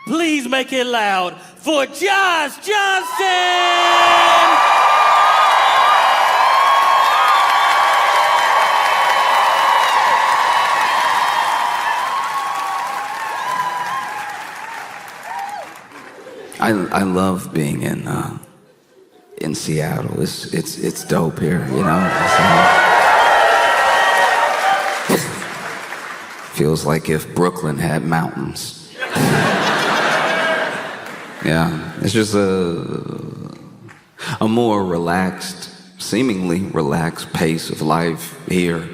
Please make it loud for Josh Johnson! I love being in Seattle. It's dope here, you know. Feels like if Brooklyn had mountains. Yeah, it's just a more relaxed, seemingly relaxed pace of life here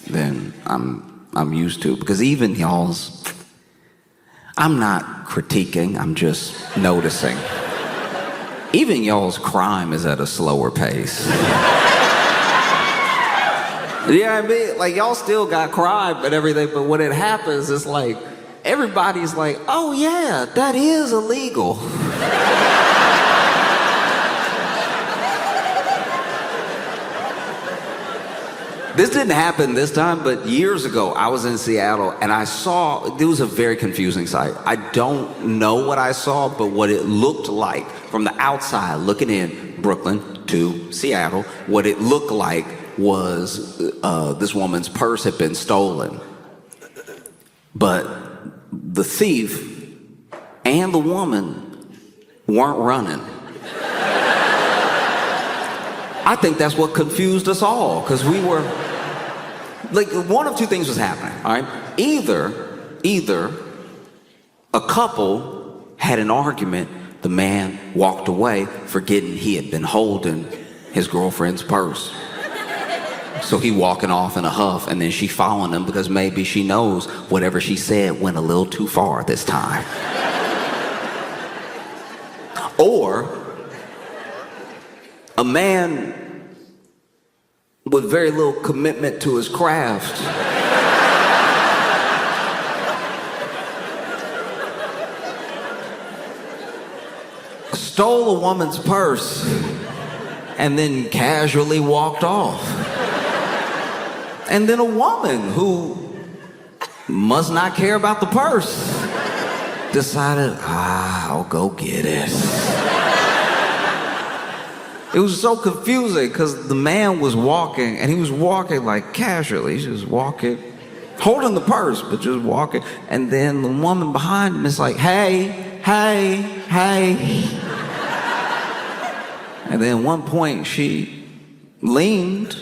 than I'm used to. Because even y'all's, I'm not critiquing, I'm just noticing. Even y'all's crime is at a slower pace. You know what I mean? Like, y'all still got crime and everything, but when it happens, it's like, everybody's like, oh yeah, that is illegal. This didn't happen this time, but years ago, I was in Seattle and I saw, it was a very confusing sight. I don't know what I saw, but what it looked like from the outside, looking in Brooklyn to Seattle, what it looked like was this woman's purse had been stolen. But the thief and the woman weren't running. I think that's what confused us all, because we were, like, one of two things was happening, all right? Either a couple had an argument, the man walked away forgetting he had been holding his girlfriend's purse. So he walking off in a huff, and then she following him because maybe she knows whatever she said went a little too far this time. Or a man with very little commitment to his craft stole a woman's purse and then casually walked off. And then a woman who must not care about the purse decided, I'll go get it. It was so confusing because the man was walking, and he was walking like casually. He was walking, holding the purse, but just walking. And then the woman behind him is like, hey, hey, hey. And then at one point she leaned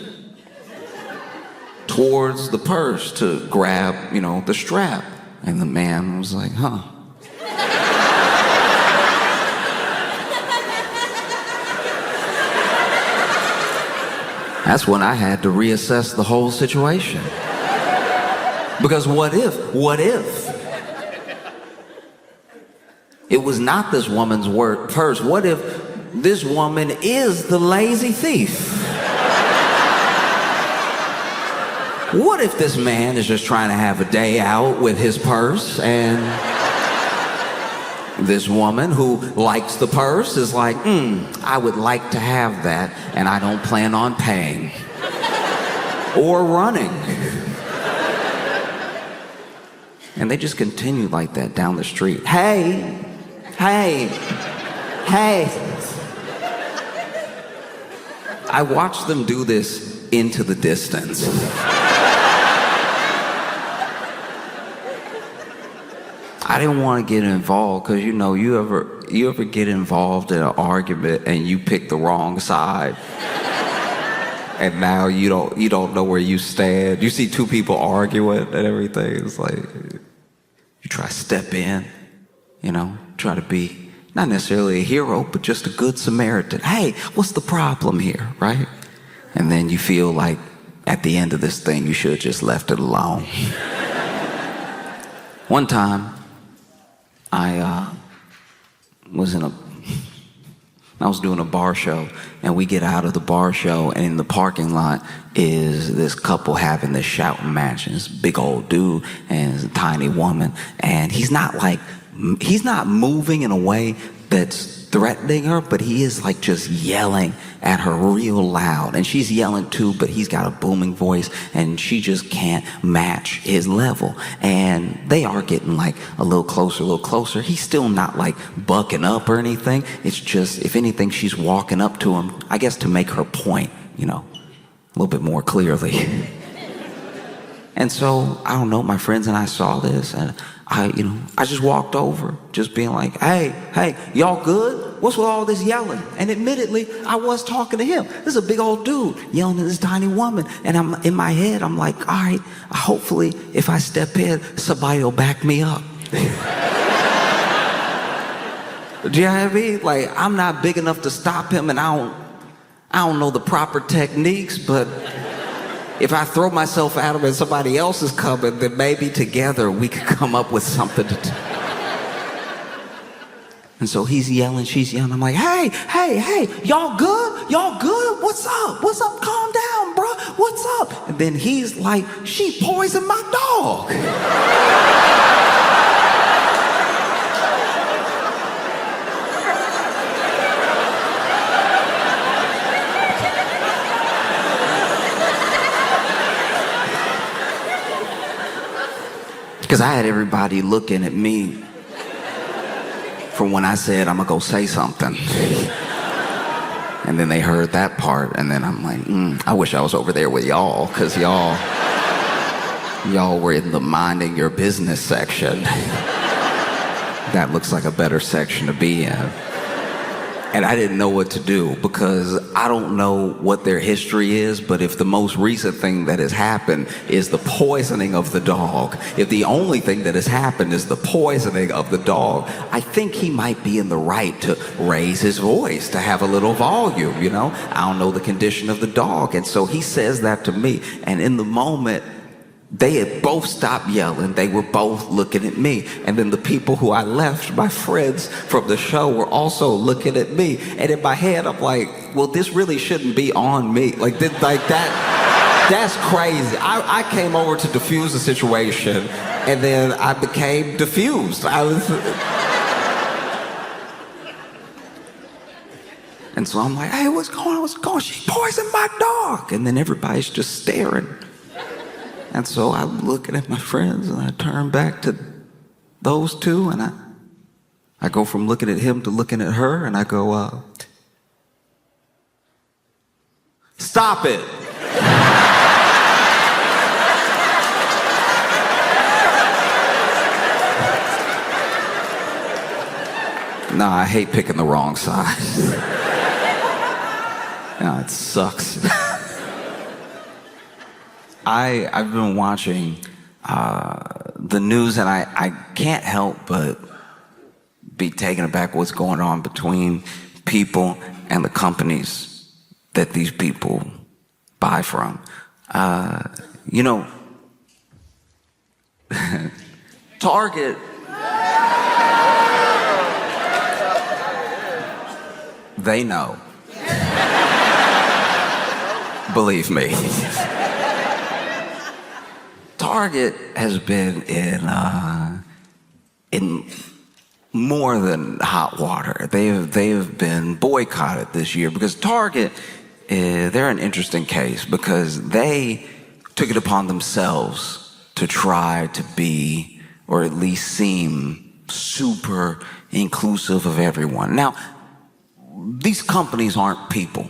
towards the purse to grab, the strap. And the man was like, huh. That's when I had to reassess the whole situation. Because what if it was not this woman's purse? What if this woman is the lazy thief? What if this man is just trying to have a day out with his purse, and this woman who likes the purse is like, I would like to have that, and I don't plan on paying or running. And they just continue like that down the street. Hey, hey, hey. I watched them do this into the distance. I didn't want to get involved because, you ever get involved in an argument and you pick the wrong side, and now you don't know where you stand. You see two people arguing and everything. It's like you try to step in, try to be not necessarily a hero, but just a good Samaritan. Hey, what's the problem here, right? And then you feel like at the end of this thing you should have just left it alone. One time, I was doing a bar show, and we get out of the bar show, and in the parking lot is this couple having this shouting match. And this big old dude and this tiny woman, and he's not moving in a way that's threatening her, but he is like just yelling at her real loud. And she's yelling too, but he's got a booming voice and she just can't match his level. And they are getting like a little closer. He's still not like bucking up or anything. It's just, if anything, she's walking up to him, I guess to make her point, you know, a little bit more clearly. And so, I don't know, my friends and I saw this, and I just walked over, just being like, hey, y'all good? What's with all this yelling? And admittedly, I was talking to him. This is a big old dude yelling at this tiny woman. And I'm in my head, I'm like, all right, hopefully, if I step in, somebody will back me up. Do you know what I mean? Like, I'm not big enough to stop him, and I don't know the proper techniques, but if I throw myself at him and somebody else is coming, then maybe together we could come up with something to do. And so he's yelling, she's yelling. I'm like, hey, y'all good? Y'all good? What's up? What's up? Calm down, bro. What's up? And then he's like, she poisoned my dog. Because I had everybody looking at me from when I said, I'm going to go say something. And then they heard that part, and then I'm like, I wish I was over there with y'all, because y'all were in the minding your business section. That looks like a better section to be in. And I didn't know what to do, because I don't know what their history is, but if the most recent thing that has happened is the poisoning of the dog, if the only thing that has happened is the poisoning of the dog, I think he might be in the right to raise his voice, to have a little volume, you know? I don't know the condition of the dog. And so he says that to me, and in the moment, they had both stopped yelling. They were both looking at me. And then the people who I left, my friends from the show, were also looking at me. And in my head, I'm like, well, this really shouldn't be on me. Like that's crazy. I came over to diffuse the situation, and then I became diffused. And so I'm like, hey, what's going on? What's going on? She poisoned my dog. And then everybody's just staring. And so I'm looking at my friends, and I turn back to those two, and I go from looking at him to looking at her, and I go, stop it. Nah, I hate picking the wrong side. It sucks. I've been watching the news, and I can't help but be taken aback what's going on between people and the companies that these people buy from. Target, they know. Believe me. Target has been in more than hot water. They have been boycotted this year because Target, they're an interesting case because they took it upon themselves to try to be, or at least seem, super inclusive of everyone. Now, these companies aren't people.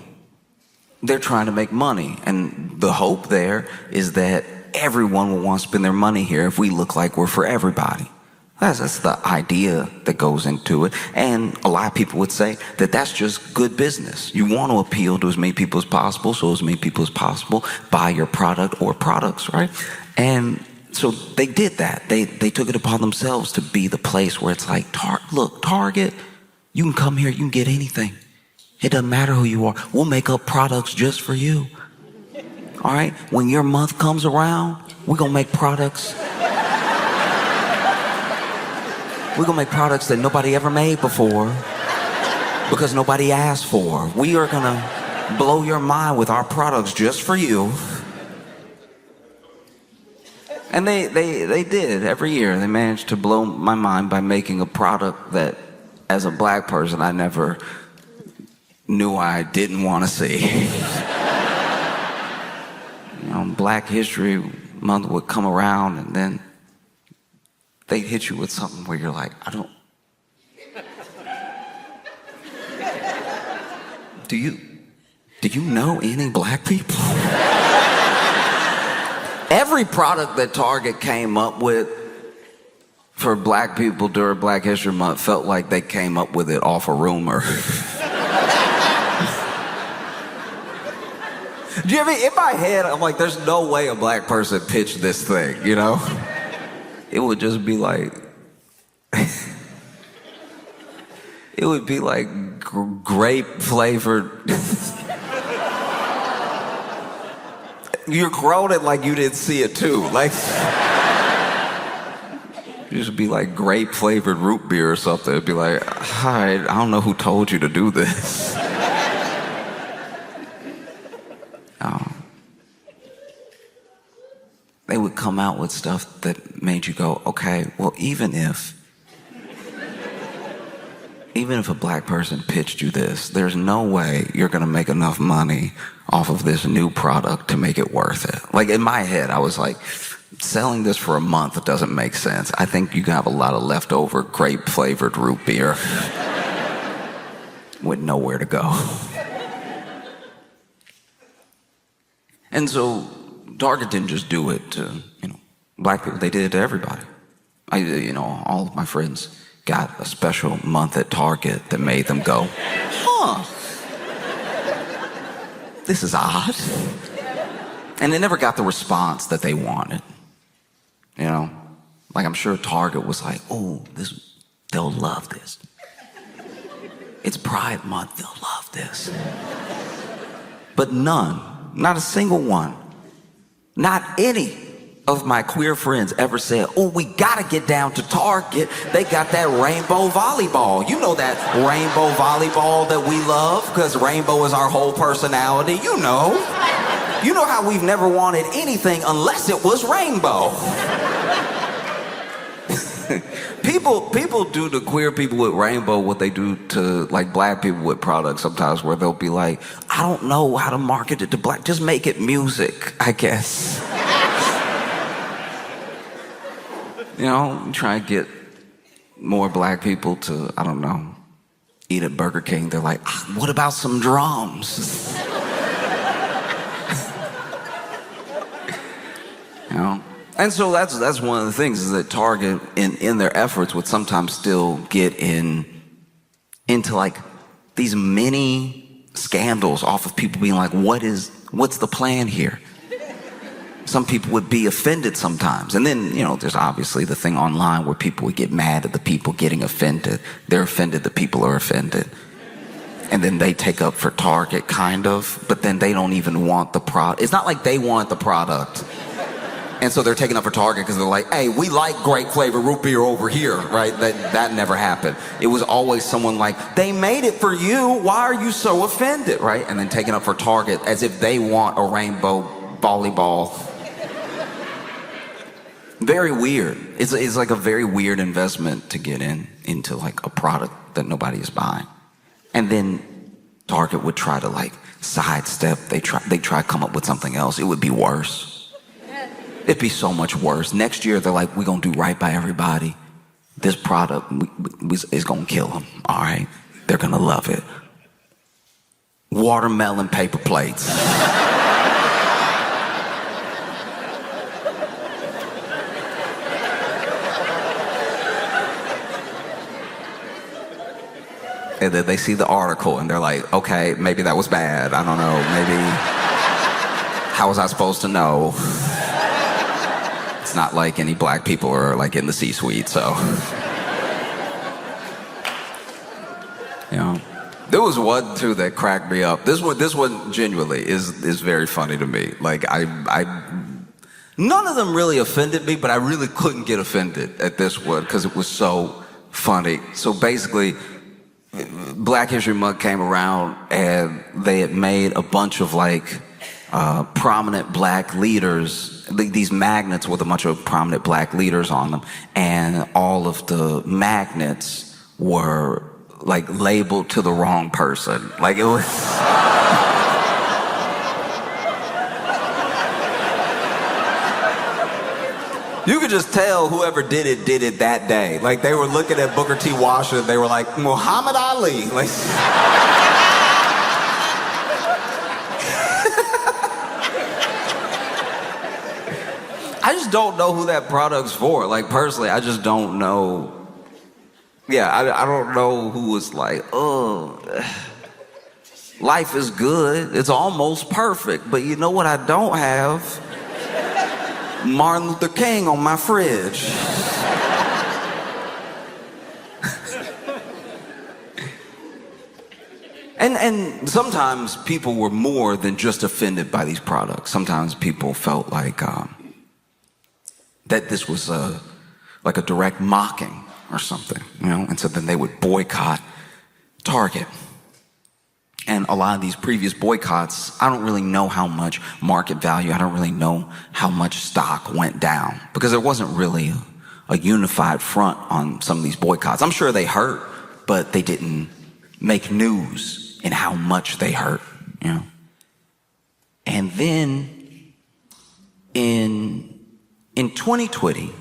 They're trying to make money, and the hope there is that everyone will want to spend their money here if we look like we're for everybody. That's the idea that goes into it. And a lot of people would say that that's just good business. You want to appeal to as many people as possible, so as many people as possible buy your product or products, right? And so they did that. They took it upon themselves to be the place where it's like, look, Target, you can come here, you can get anything. It doesn't matter who you are. We'll make up products just for you. All right? When your month comes around, we're going to make products. We're going to make products that nobody ever made before because nobody asked for. We are going to blow your mind with our products just for you. And they did every year. They managed to blow my mind by making a product that as a black person, I never knew I didn't want to see. Black History Month would come around and then they'd hit you with something where you're like, do you know any black people? Every product that Target came up with for black people during Black History Month felt like they came up with it off a rumor. Do you ever, in my head, I'm like, there's no way a black person pitched this thing, you know? It would just be like, it would be like grape flavored. You're groaning like you didn't see it too. Like, it just be like grape flavored root beer or something. It'd be like, hi, I don't know who told you to do this. They would come out with stuff that made you go, okay, well, even if a black person pitched you this, there's no way you're gonna make enough money off of this new product to make it worth it. Like, in my head, I was like, selling this for a month doesn't make sense. I think you can have a lot of leftover grape flavored root beer with nowhere to go. And so Target didn't just do it to, black people. They did it to everybody. All of my friends got a special month at Target that made them go, huh, this is odd. And they never got the response that they wanted. Like, I'm sure Target was like, oh, they'll love this. It's Pride Month, they'll love this. But none, not a single one, not any of my queer friends ever said, oh, we gotta get down to Target. They got that rainbow volleyball. You know that rainbow volleyball that we love, because rainbow is our whole personality. You know how we've never wanted anything unless it was rainbow. People do to queer people with rainbow what they do to like black people with products sometimes, where they'll be like, I don't know how to market it to black, just make it music, I guess. Try and get more black people to, I don't know, eat at Burger King. They're like, what about some drums? And so that's one of the things, is that Target in their efforts would sometimes still get into like these mini scandals off of people being like, what's the plan here? Some people would be offended sometimes. And then, there's obviously the thing online where people would get mad at the people getting offended. They're offended, the people are offended. And then they take up for Target, kind of, but then they don't even want the product. It's not like they want the product. And so they're taking up for Target because they're like, hey, we like grape flavored root beer over here, right? That never happened. It was always someone like, they made it for you, why are you so offended, right? And then taking up for Target as if they want a rainbow volleyball. Very weird. It's like a very weird investment to get into like a product that nobody is buying. And then Target would try to like sidestep. They try to come up with something else. It would be worse. It'd be so much worse. Next year, they're like, we're going to do right by everybody. This product is going to kill them, all right? They're going to love it. Watermelon paper plates. And then they see the article, and they're like, okay, maybe that was bad. I don't know. Maybe, how was I supposed to know? It's not like any black people are like in the C-suite, so. There was one too that cracked me up. This one genuinely is very funny to me. Like none of them really offended me, but I really couldn't get offended at this one because it was so funny. So basically, Black History Month came around and they had made a bunch of like prominent black leaders, these magnets with a bunch of prominent black leaders on them, and all of the magnets were like labeled to the wrong person. Like it was. You could just tell whoever did it that day. Like they were looking at Booker T. Washington, they were like, Muhammad Ali. Like, I just don't know who that product's for. Like personally, I just don't know. Yeah, I don't know who was like, oh, life is good. It's almost perfect. But you know what I don't have? Martin Luther King on my fridge. And sometimes people were more than just offended by these products. Sometimes people felt like that this was like a direct mocking or something, you know? And so then they would boycott Target. And a lot of these previous boycotts, I don't really know how much market value, I don't really know how much stock went down because there wasn't really a unified front on some of these boycotts. I'm sure they hurt, but they didn't make news in how much they hurt, you know. And then in 2020,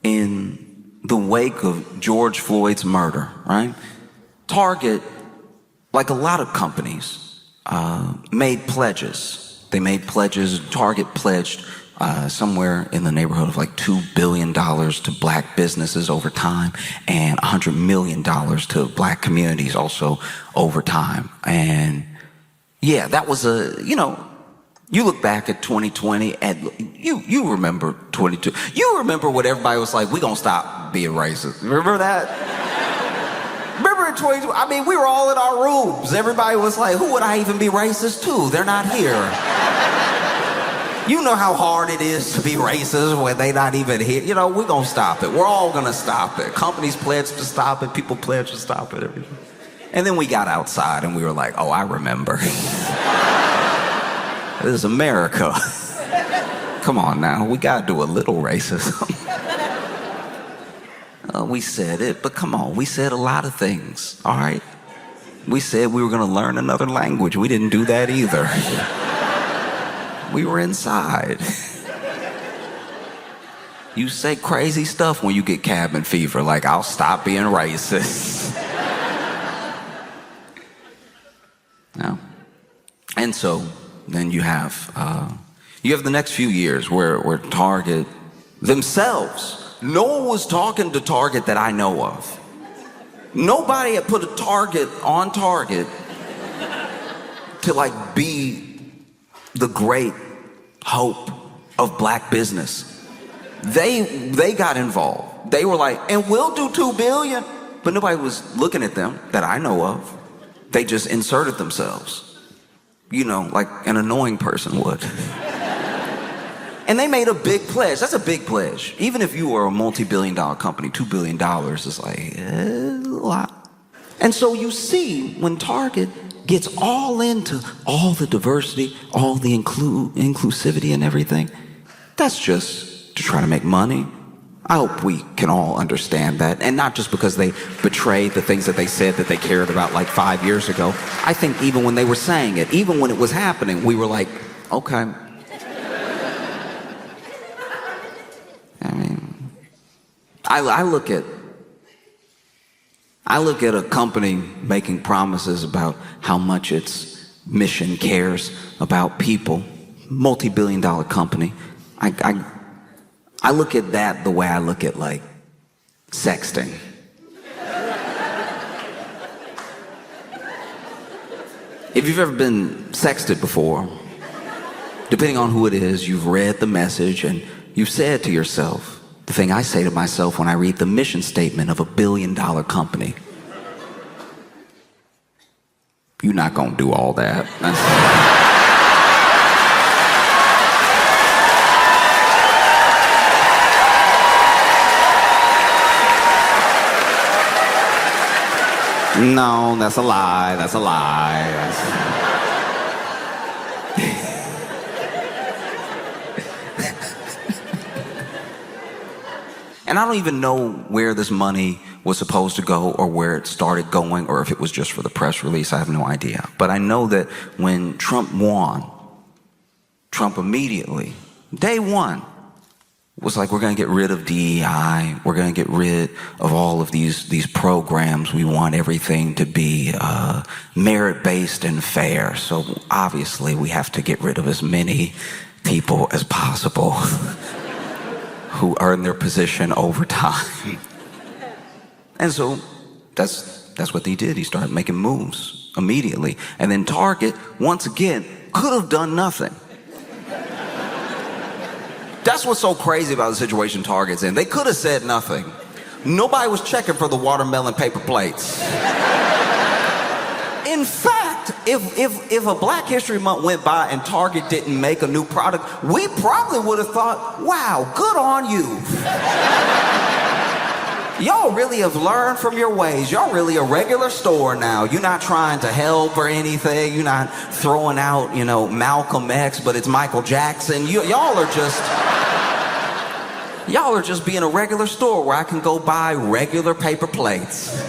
in the wake of George Floyd's murder, right? Target, like a lot of companies, made pledges. They made pledges. Target pledged somewhere in the neighborhood of like $2 billion to black businesses over time and $100 million to black communities also over time. And yeah, that was you look back at 2020 and you remember 22. You remember what everybody was like, we gonna stop being racist. Remember that? Remember in 2020, I mean, we were all in our rooms. Everybody was like, who would I even be racist to? They're not here. You know how hard it is to be racist when they not even here. You know, we're gonna stop it. We're all gonna stop it. Companies pledged to stop it. People pledged to stop it. Everything. And then we got outside and we were like, oh, I remember. This is America. Come on now, we gotta do a little racism. We said it, but come on, we said a lot of things, all right? We said we were gonna learn another language. We didn't do that either. We were inside. You say crazy stuff when you get cabin fever, like I'll stop being racist. No. And so then you have the next few years where Target themselves, no one was talking to Target that I know of. Nobody had put a target on Target to like be the great hope of black business. They got involved. They were like, and we'll do $2 billion. But nobody was looking at them that I know of. They just inserted themselves, you know, like an annoying person would. And they made a big pledge. That's a big pledge. Even if you were a multi-billion-dollar company, $2 billion is like a lot. And so you see when Target gets all into all the diversity, all the inclusivity and everything, that's just to try to make money. I hope we can all understand that. And not just because they betrayed the things that they said that they cared about like 5 years ago. I think even when they were saying it, even when it was happening, we were like, okay. I mean, I look at a company making promises about how much its mission cares about people, multi-billion-dollar company. I look at that the way I look at like sexting. If you've ever been sexted before, depending on who it is, you've read the message and you've said to yourself, the thing I say to myself when I read the mission statement of a billion-dollar company, you're not gonna do all that. No, that's a lie, that's a lie. And I don't even know where this money was supposed to go or where it started going or if it was just for the press release. I have no idea. But I know that when Trump won, Trump immediately, day one, was like, we're going to get rid of DEI. We're going to get rid of all of these programs. We want everything to be merit-based and fair. So obviously we have to get rid of as many people as possible who earn their position over time. And so that's what he did. He started making moves immediately. And then Target, once again, could have done nothing. That's what's so crazy about the situation Target's in. They could have said nothing. Nobody was checking for the watermelon paper plates. In fact, if a Black History Month went by and Target didn't make a new product, we probably would have thought, wow, good on you. Y'all really have learned from your ways. Y'all really a regular store now. You're not trying to help or anything. You're not throwing out, Malcolm X, but it's Michael Jackson. Y'all are just being a regular store where I can go buy regular paper plates.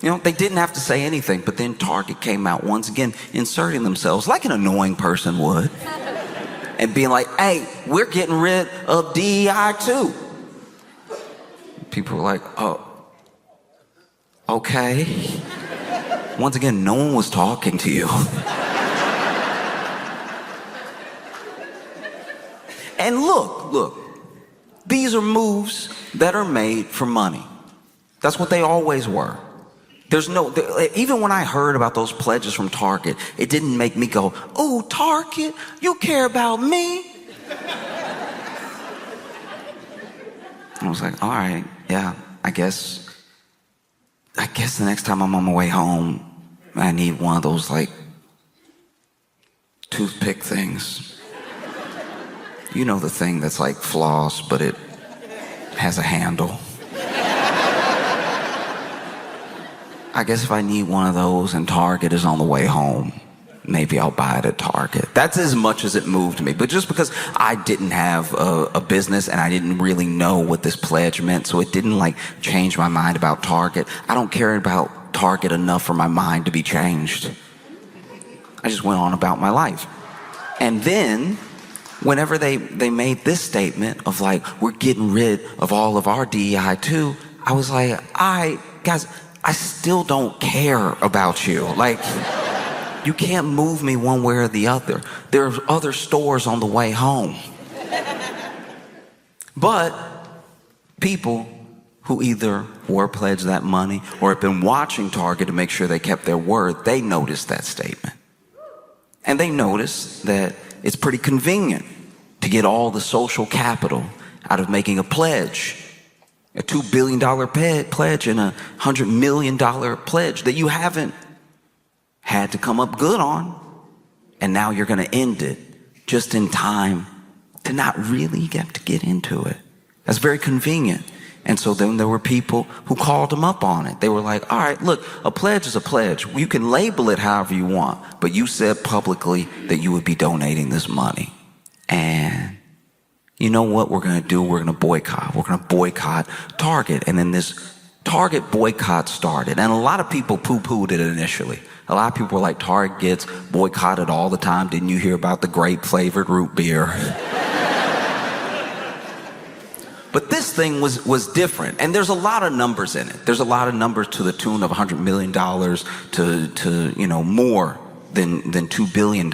They didn't have to say anything, but then Target came out once again, inserting themselves like an annoying person would, and being like, hey, we're getting rid of DEI too. People were like, oh, okay. Once again, no one was talking to you. And look, these are moves that are made for money. That's what they always were. Even when I heard about those pledges from Target, it didn't make me go, oh, Target, you care about me? I was like, all right, yeah, I guess the next time I'm on my way home, I need one of those, toothpick things. You know, the thing that's like floss, but it has a handle. I guess if I need one of those and Target is on the way home, maybe I'll buy it at Target. That's as much as it moved me. But just because I didn't have a business and I didn't really know what this pledge meant, so it didn't change my mind about Target. I don't care about Target enough for my mind to be changed. I just went on about my life. And then, whenever they made this statement of we're getting rid of all of our DEI too, I was like, guys, I still don't care about you. You can't move me one way or the other. There are other stores on the way home. But people who either were pledged that money or have been watching Target to make sure they kept their word, they noticed that statement. And they noticed that it's pretty convenient to get all the social capital out of making a pledge. A $2 billion pledge and a $100 million pledge that you haven't had to come up good on. And now you're going to end it just in time to not really get to get into it. That's very convenient. And so then there were people who called him up on it. They were like, all right, look, a pledge is a pledge. You can label it however you want, but you said publicly that you would be donating this money. And you know what we're going to do? We're going to boycott. We're going to boycott Target. And then this Target boycott started. And a lot of people poo-pooed it initially. A lot of people were like, Target gets boycotted all the time. Didn't you hear about the grape-flavored root beer? But this thing was different. And there's a lot of numbers in it. There's a lot of numbers to the tune of $100 million to more than $2 billion.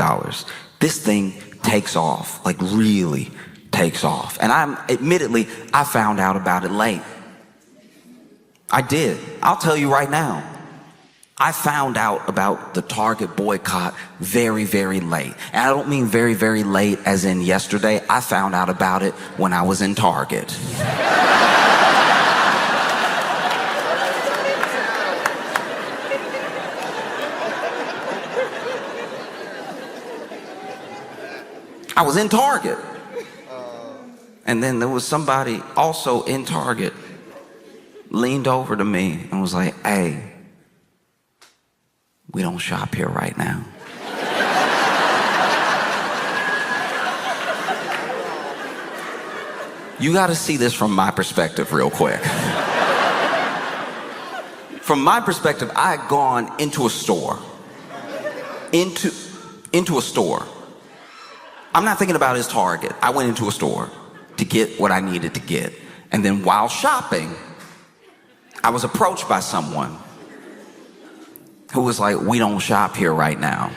This thing takes off, really takes off. And I found out about it late. I did. I'll tell you right now. I found out about the Target boycott very, very late. And I don't mean very, very late as in yesterday. I found out about it when I was in Target. I was in Target. And then there was somebody also in Target leaned over to me and was like, hey, we don't shop here right now. You got to see this from my perspective real quick. From my perspective, I had gone into a store. Into a store. I'm not thinking about his Target. I went into a store to get what I needed to get. And then while shopping, I was approached by someone who was like, "We don't shop here right now."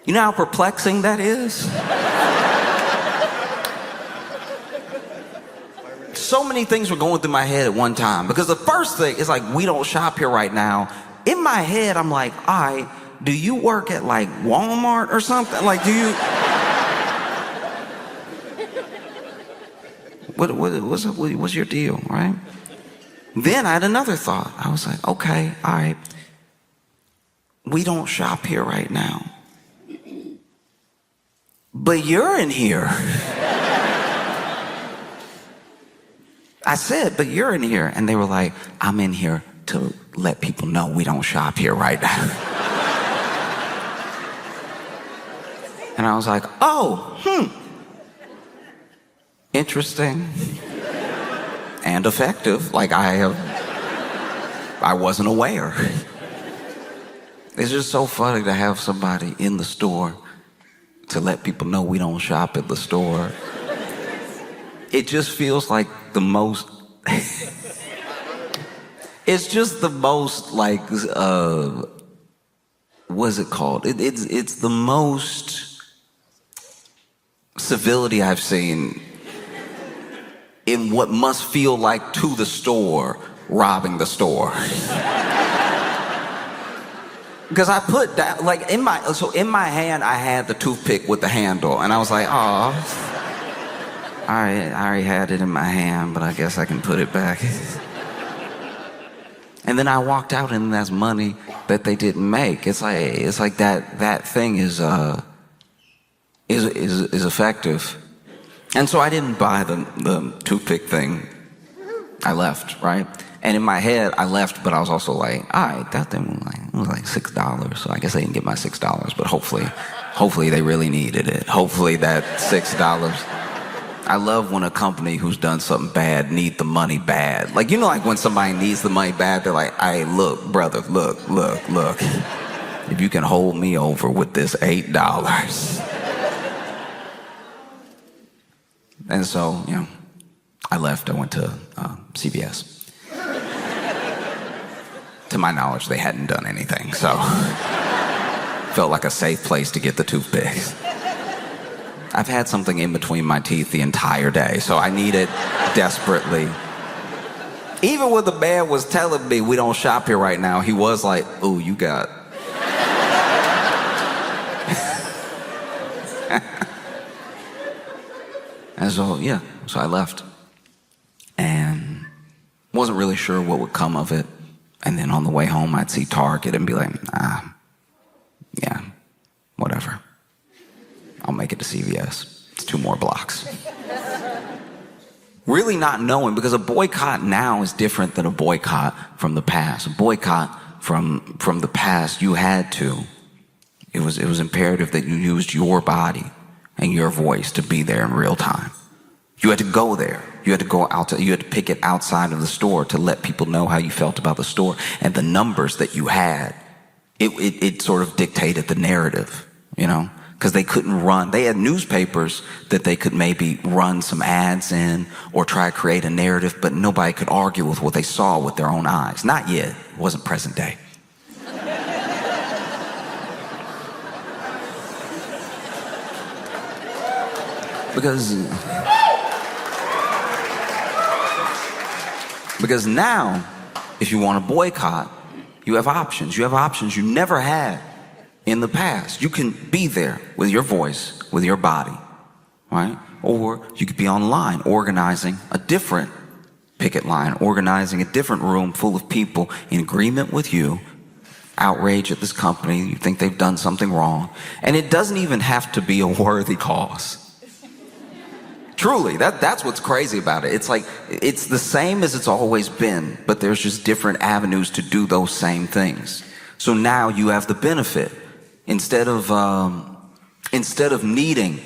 You know how perplexing that is? So many things were going through my head at one time, because the first thing is like, "We don't shop here right now." In my head, I'm like, "All right, do you work at like Walmart or something? Like, do you?" What's your deal, right? Then I had another thought. I was like, "Okay, all right, we don't shop here right now, but you're in here." I said, "But you're in here." And they were like, "I'm in here to let people know we don't shop here right now." And I was like, "Oh, interesting and effective." Like I wasn't aware. It's just so funny to have somebody in the store to let people know we don't shop at the store. It just feels like the most, it's just the most like, what's it called? It's the most civility I've seen in what must feel like to the store robbing the store. Because I put that, like in my hand I had the toothpick with the handle, and I was like, "Oh, I already had it in my hand, but I guess I can put it back." And then I walked out, and that's money that they didn't make. It's like that thing is effective. And so I didn't buy the toothpick thing. I left, right? And in my head, I left, but I was also like, all right, that thing was like $6. So I guess they didn't get my $6, but hopefully they really needed it. Hopefully that $6. I love when a company who's done something bad need the money bad. Like, you know, like when somebody needs the money bad, they're like, "Hey, look, brother, look. If you can hold me over with this $8. And so, you know, I left. I went to CVS. To my knowledge, they hadn't done anything, so felt like a safe place to get the toothpicks. I've had something in between my teeth the entire day, so I need it desperately. Even when the man was telling me we don't shop here right now, he was like, "Ooh, you got..." And so, yeah, so I left. And wasn't really sure what would come of it. And then on the way home, I'd see Target and be like, yeah, whatever. I'll make it to CVS. It's 2 more blocks. Really not knowing, because a boycott now is different than a boycott from the past. A boycott from the past, you had to. It was imperative that you used your body and your voice to be there in real time. You had to go there. You had to go out. You had to pick it outside of the store to let people know how you felt about the store. And the numbers that you had, it sort of dictated the narrative, you know? Because they couldn't run. They had newspapers that they could maybe run some ads in or try to create a narrative, but nobody could argue with what they saw with their own eyes. Not yet. It wasn't present day. Because now, if you want to boycott, you have options. You have options you never had in the past. You can be there with your voice, with your body, right? Or you could be online organizing a different picket line, organizing a different room full of people in agreement with you, outrage at this company, you think they've done something wrong. And it doesn't even have to be a worthy cause. Truly, that's what's crazy about it. It's like, it's the same as it's always been, but there's just different avenues to do those same things. So now you have the benefit. Instead of needing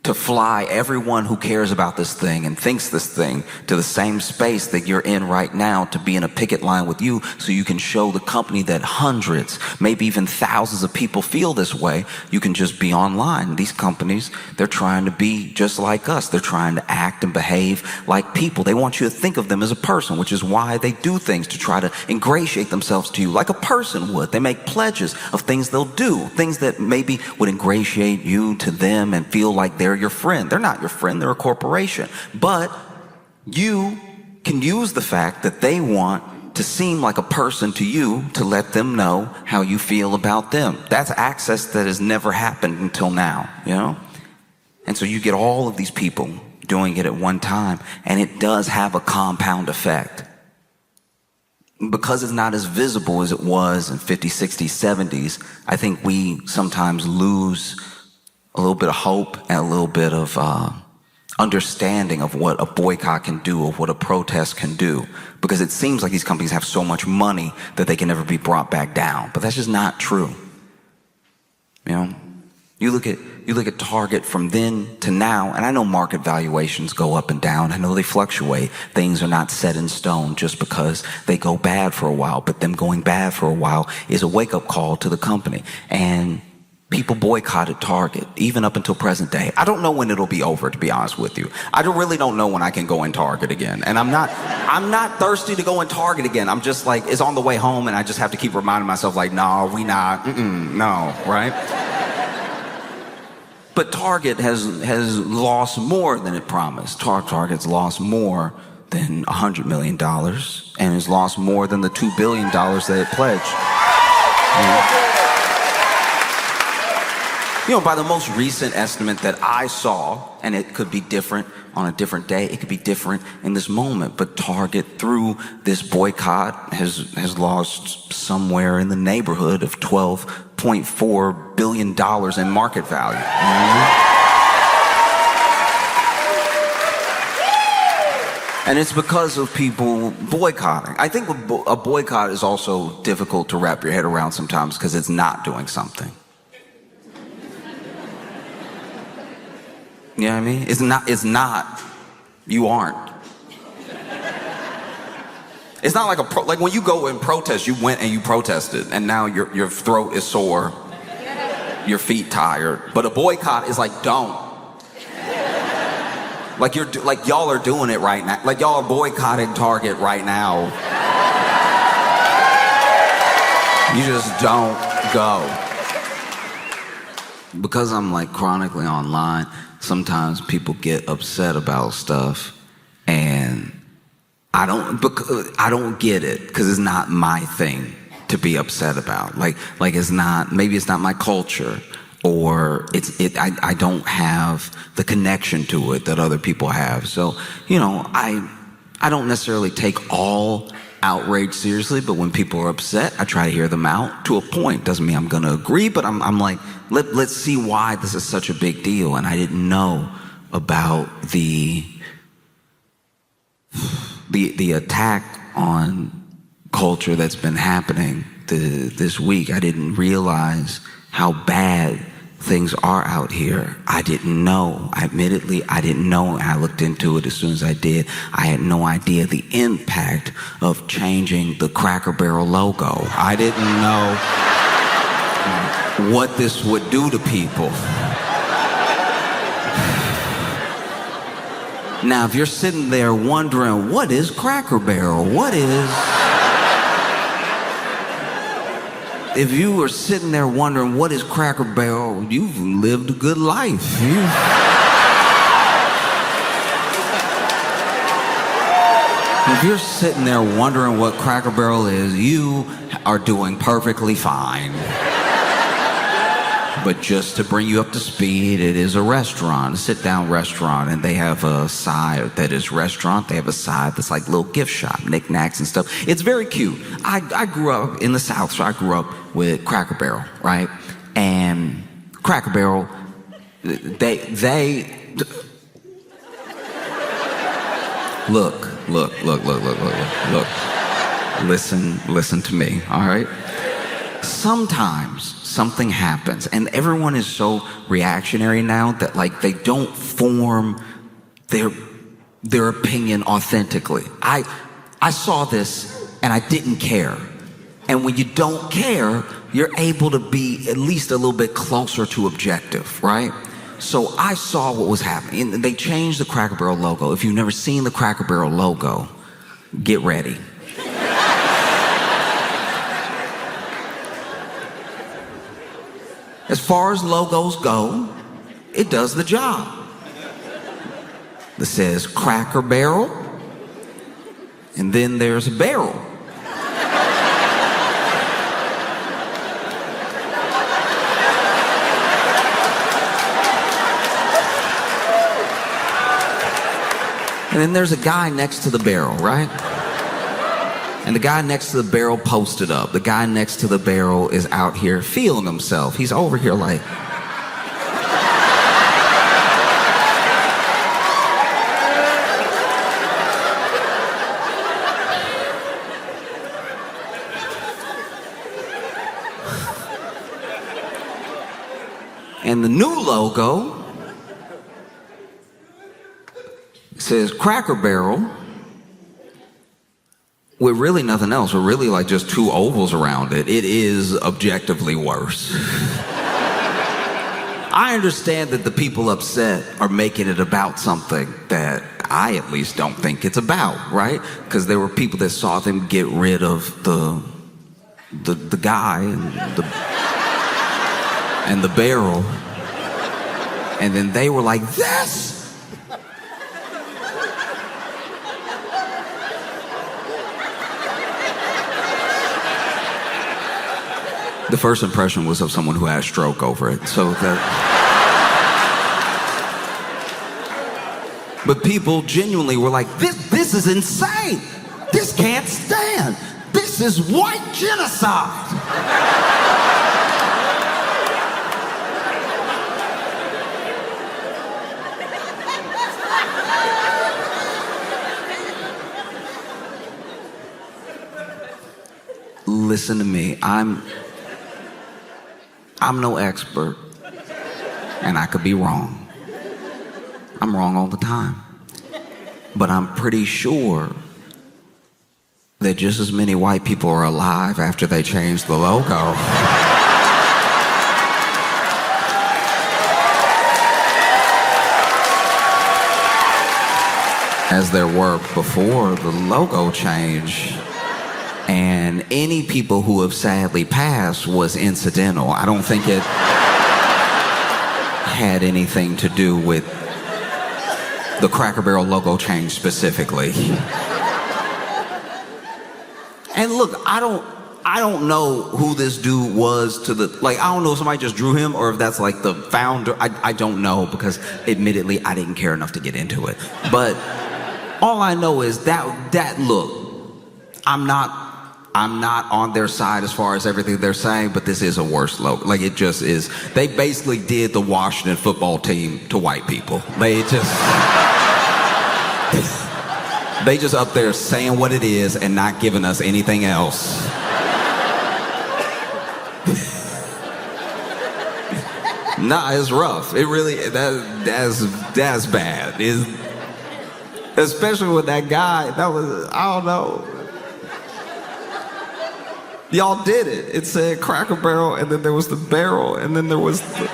to fly everyone who cares about this thing and thinks this thing to the same space that you're in right now, to be in a picket line with you so you can show the company that hundreds, maybe even thousands of people feel this way. You can just be online. These companies, they're trying to be just like us. They're trying to act and behave like people. They want you to think of them as a person, which is why they do things to try to ingratiate themselves to you like a person would. They make pledges of things they'll do, things that maybe would ingratiate you to them and feel like they're your friend. They're not your friend, they're a corporation. But you can use the fact that they want to seem like a person to you to let them know how you feel about them. That's access that has never happened until now, you know? And so you get all of these people doing it at one time, and it does have a compound effect. Because it's not as visible as it was in 50s, 60s, 70s, I think we sometimes lose a little bit of hope and a little bit of understanding of what a boycott can do or what a protest can do. Because it seems like these companies have so much money that they can never be brought back down. But that's just not true. You know? You look at Target from then to now, and I know market valuations go up and down. I know they fluctuate. Things are not set in stone just because they go bad for a while. But them going bad for a while is a wake-up call to the company. And people boycotted Target, even up until present day. I don't know when it'll be over, to be honest with you. I really don't know when I can go in Target again. And I'm not thirsty to go in Target again. I'm just like, it's on the way home, and I just have to keep reminding myself, like, no, we not, no, right? But Target has lost more than it promised. Target's lost more than $100 million and has lost more than the $2 billion that it pledged. You know, by the most recent estimate that I saw, and it could be different on a different day, it could be different in this moment, but Target, through this boycott, has lost somewhere in the neighborhood of $12.4 billion in market value. And it's because of people boycotting. I think a boycott is also difficult to wrap your head around sometimes because it's not doing something. You know what I mean? It's not, you aren't. It's not like like when you go and protest, you went and you protested, and now your throat is sore, your feet tired. But a boycott is like, don't. Like y'all are doing it right now. Like y'all are boycotting Target right now. You just don't go. Because I'm like chronically online, sometimes people get upset about stuff, and I don't get it because it's not my thing to be upset about. Like it's not, maybe it's not my culture, or I don't have the connection to it that other people have. So, you know, I don't necessarily take all outrage seriously, but when people are upset, I try to hear them out to a point. Doesn't mean I'm going to agree, but I'm like, let's see why this is such a big deal. And I didn't know about the attack on culture that's been happening this week. I didn't realize how bad things are out here. I didn't know. Admittedly, I didn't know. I looked into it as soon as I did. I had no idea the impact of changing the Cracker Barrel logo. I didn't know what this would do to people. Now, if you're sitting there wondering, what is Cracker Barrel? If you were sitting there wondering, what is Cracker Barrel? You've lived a good life. If you're sitting there wondering what Cracker Barrel is, you are doing perfectly fine. But just to bring you up to speed, it is a restaurant, a sit-down restaurant, and they have a side that is restaurant. They have a side that's like little gift shop, knickknacks and stuff. It's very cute. I grew up in the South, so I grew up with Cracker Barrel, right? And Cracker Barrel, they look. Listen to me, all right? sometimes something happens, and everyone is so reactionary now that like they don't form their opinion authentically. I saw this and I didn't care. And when you don't care, you're able to be at least a little bit closer to objective, right? So I saw what was happening. And they changed the Cracker Barrel logo. If you've never seen the Cracker Barrel logo, get ready. As far as logos go, it does the job. It says Cracker Barrel, and then there's a barrel. And then there's a guy next to the barrel, right? And the guy next to the barrel posted up. The guy next to the barrel is out here feeling himself. He's over here like... And the new logo says Cracker Barrel with really nothing else, or really like just two ovals around it. It is objectively worse. I understand that the people upset are making it about something that I at least don't think it's about, right? Because there were people that saw them get rid of the guy and the barrel, and then they were like, this. The first impression was of someone who had a stroke over it, so that... But people genuinely were like, this is insane. This can't stand. This is white genocide. Listen to me, I'm no expert, and I could be wrong. I'm wrong all the time. But I'm pretty sure that just as many white people are alive after they changed the logo as there were before the logo change. And any people who have sadly passed was incidental. I don't think it had anything to do with the Cracker Barrel logo change specifically. And look, I don't know who this dude was to the, like, I don't know if somebody just drew him or if that's like the founder. I don't know, because admittedly I didn't care enough to get into it. But all I know is that look, I'm not on their side as far as everything they're saying, but this is a worse logo. Like, it just is. They basically did the Washington football team to white people. They just up there saying what it is and not giving us anything else. Nah, it's rough. It really, that's bad. Especially with that guy, that was, I don't know. Y'all did it. It said Cracker Barrel, and then there was the barrel, and then there was the...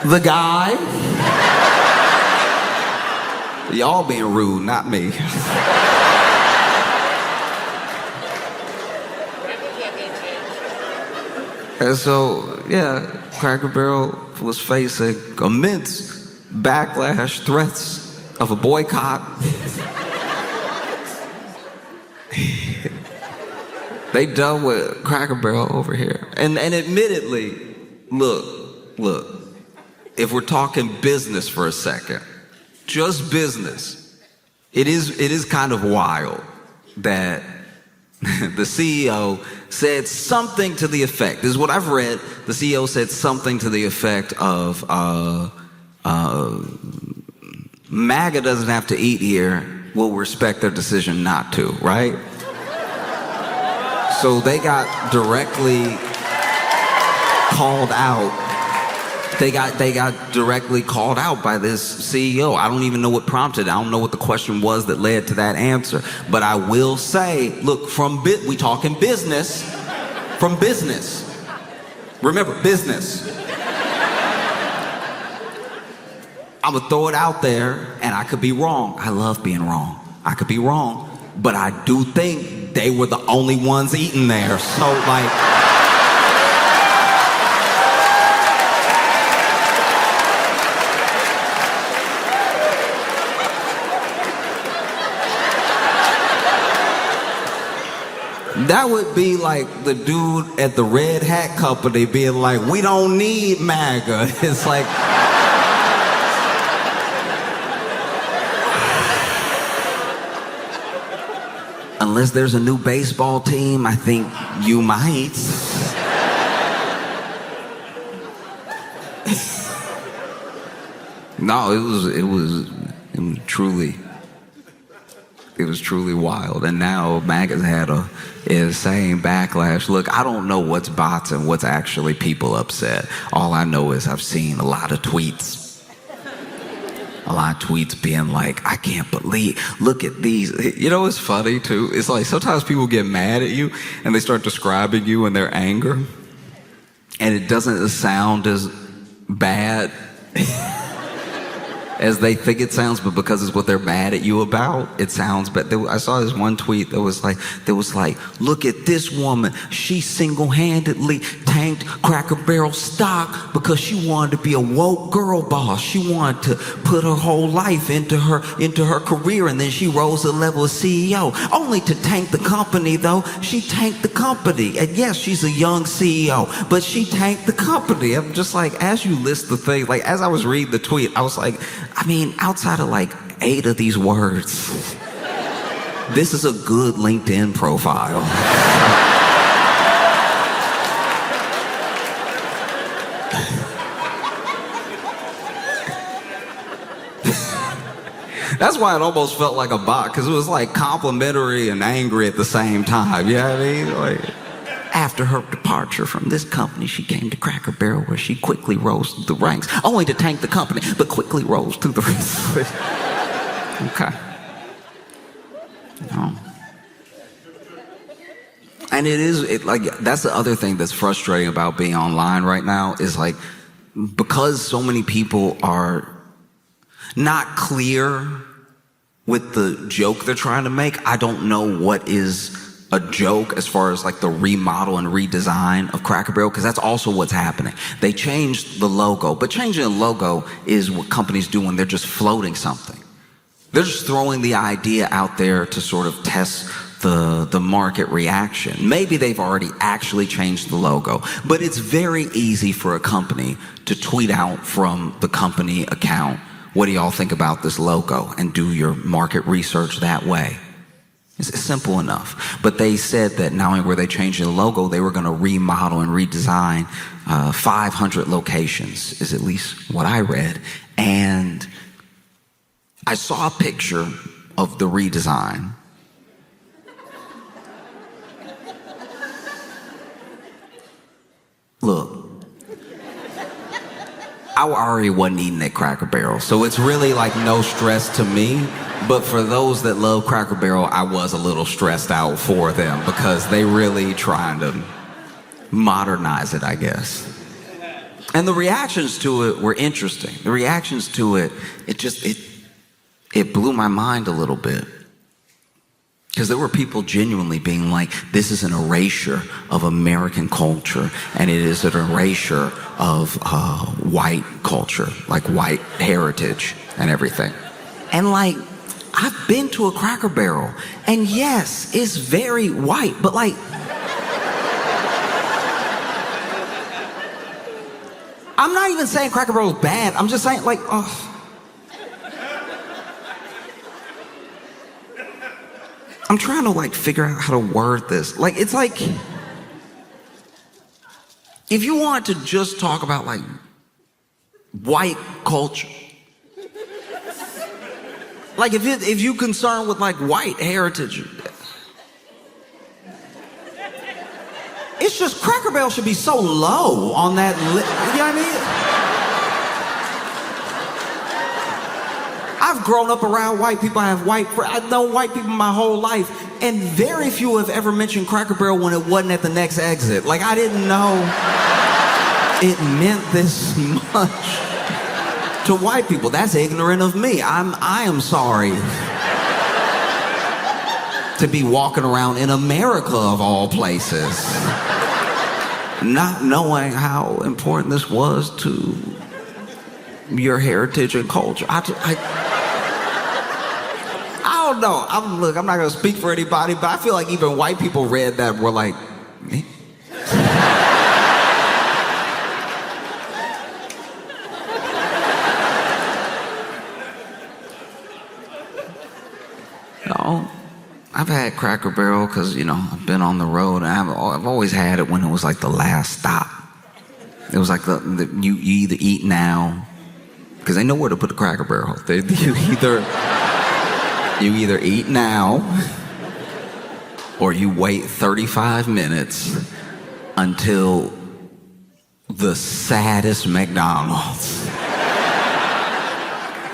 the guy. Y'all being rude, not me. And so, yeah, Cracker Barrel was facing immense backlash, threats of a boycott. They done with Cracker Barrel over here. And admittedly, look, if we're talking business for a second, just business, it is kind of wild that the CEO said something to the effect, this is what I've read, the CEO said something to the effect of, MAGA doesn't have to eat here. We'll respect their decision not to, right? So they got directly called out. They got directly called out by this CEO. I don't even know what prompted it. I don't know what the question was that led to that answer. But I will say, look, we talking business. From business. Remember, business. I'm gonna throw it out there, and I could be wrong. I love being wrong. I could be wrong, but I do think they were the only ones eating there. So, like, that would be like the dude at the Red Hat Company being like, we don't need MAGA. It's like, unless there's a new baseball team, I think you might. No, it was truly wild. And now MAGA's had a insane backlash. Look, I don't know what's bots and what's actually people upset. All I know is I've seen a lot of tweets. A lot of tweets being like, I can't believe, look at these. You know what's funny too? It's like sometimes people get mad at you and they start describing you in their anger. And it doesn't sound as bad as they think it sounds, but because it's what they're mad at you about, it sounds bad. I saw this one tweet that was like, look at this woman. She single-handedly tanked Cracker Barrel stock because she wanted to be a woke girl boss. She wanted to put her whole life into her career, and then she rose to the level of CEO. Only to tank the company, though. She tanked the company. And yes, she's a young CEO, but she tanked the company. I'm just like, as you list the thing, like as I was reading the tweet, I was like, I mean, outside of like 8 of these words, this is a good LinkedIn profile. That's why it almost felt like a bot, because it was like complimentary and angry at the same time. You know what I mean? Like, after her departure from this company, she came to Cracker Barrel, where she quickly rose through the ranks, only to tank the company, but quickly rose through the ranks. Okay. No. And like, that's the other thing that's frustrating about being online right now, is like, because so many people are not clear with the joke they're trying to make, I don't know what is a joke as far as like the remodel and redesign of Cracker Barrel, because that's also what's happening. They changed the logo, but changing the logo is what companies do when they're just floating something. They're just throwing the idea out there to sort of test the market reaction. Maybe they've already actually changed the logo, but it's very easy for a company to tweet out from the company account, what do y'all think about this logo? And do your market research that way. It's simple enough. But they said that not only were they changing the logo, they were going to remodel and redesign 500 locations, is at least what I read. And I saw a picture of the redesign. Look, I already wasn't eating at Cracker Barrel, so it's really like no stress to me. But for those that love Cracker Barrel, I was a little stressed out for them, because they really trying to modernize it, I guess. And the reactions to it were interesting. The reactions to it, it blew my mind a little bit. Because there were people genuinely being like, this is an erasure of American culture, and it is an erasure of white culture, like white heritage and everything. And like, I've been to a Cracker Barrel, and yes, it's very white, but like, I'm not even saying Cracker Barrel is bad. I'm just saying, like, oh. I'm trying to like figure out how to word this. Like, it's like, if you want to just talk about like white culture. Like if you concerned with like white heritage, it's just Cracker Barrel should be so low on that you know what I mean? I've grown up around white people. I've known white people my whole life, and very few have ever mentioned Cracker Barrel when it wasn't at the next exit. Like, I didn't know it meant this much to white people. That's ignorant of me. I am sorry to be walking around in America of all places, not knowing how important this was to your heritage and culture. I don't know. I'm not gonna speak for anybody, but I feel like even white people read that and were like, eh? No, I've had Cracker Barrel because, you know, I've been on the road, and I've always had it when it was like the last stop. It was like you either eat now, because they know where to put the Cracker Barrel. You either eat now, or you wait 35 minutes until the saddest McDonald's.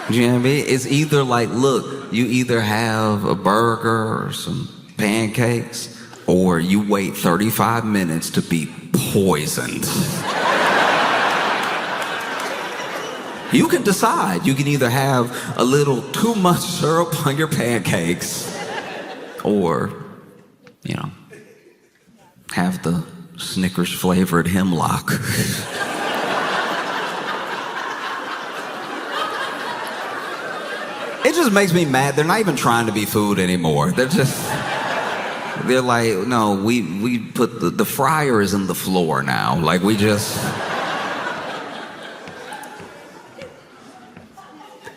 You know what I mean? It's either like, look, you either have a burger or some pancakes, or you wait 35 minutes to be poisoned. You can decide. You can either have a little too much syrup on your pancakes, or, you know, have the Snickers flavored hemlock. It just makes me mad. They're not even trying to be food anymore. They're like, no, we put the fryer is in the floor now. Like, we just...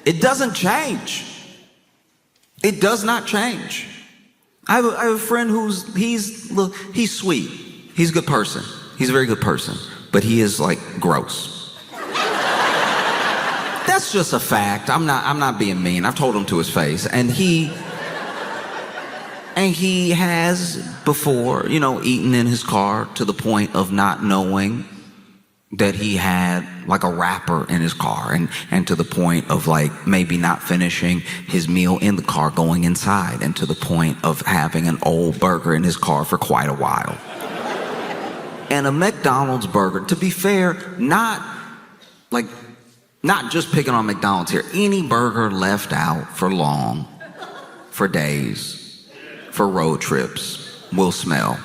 It doesn't change. It does not change. I have a friend he's sweet. He's a good person. He's a very good person. But he is like gross. That's just a fact. I'm not being mean. I've told him to his face. And he has before, you know, eaten in his car to the point of not knowing that he had like a wrapper in his car, and to the point of like maybe not finishing his meal in the car, going inside, and to the point of having an old burger in his car for quite a while. And a McDonald's burger, to be fair, not just picking on McDonald's here, any burger left out for long, for days, for road trips will smell.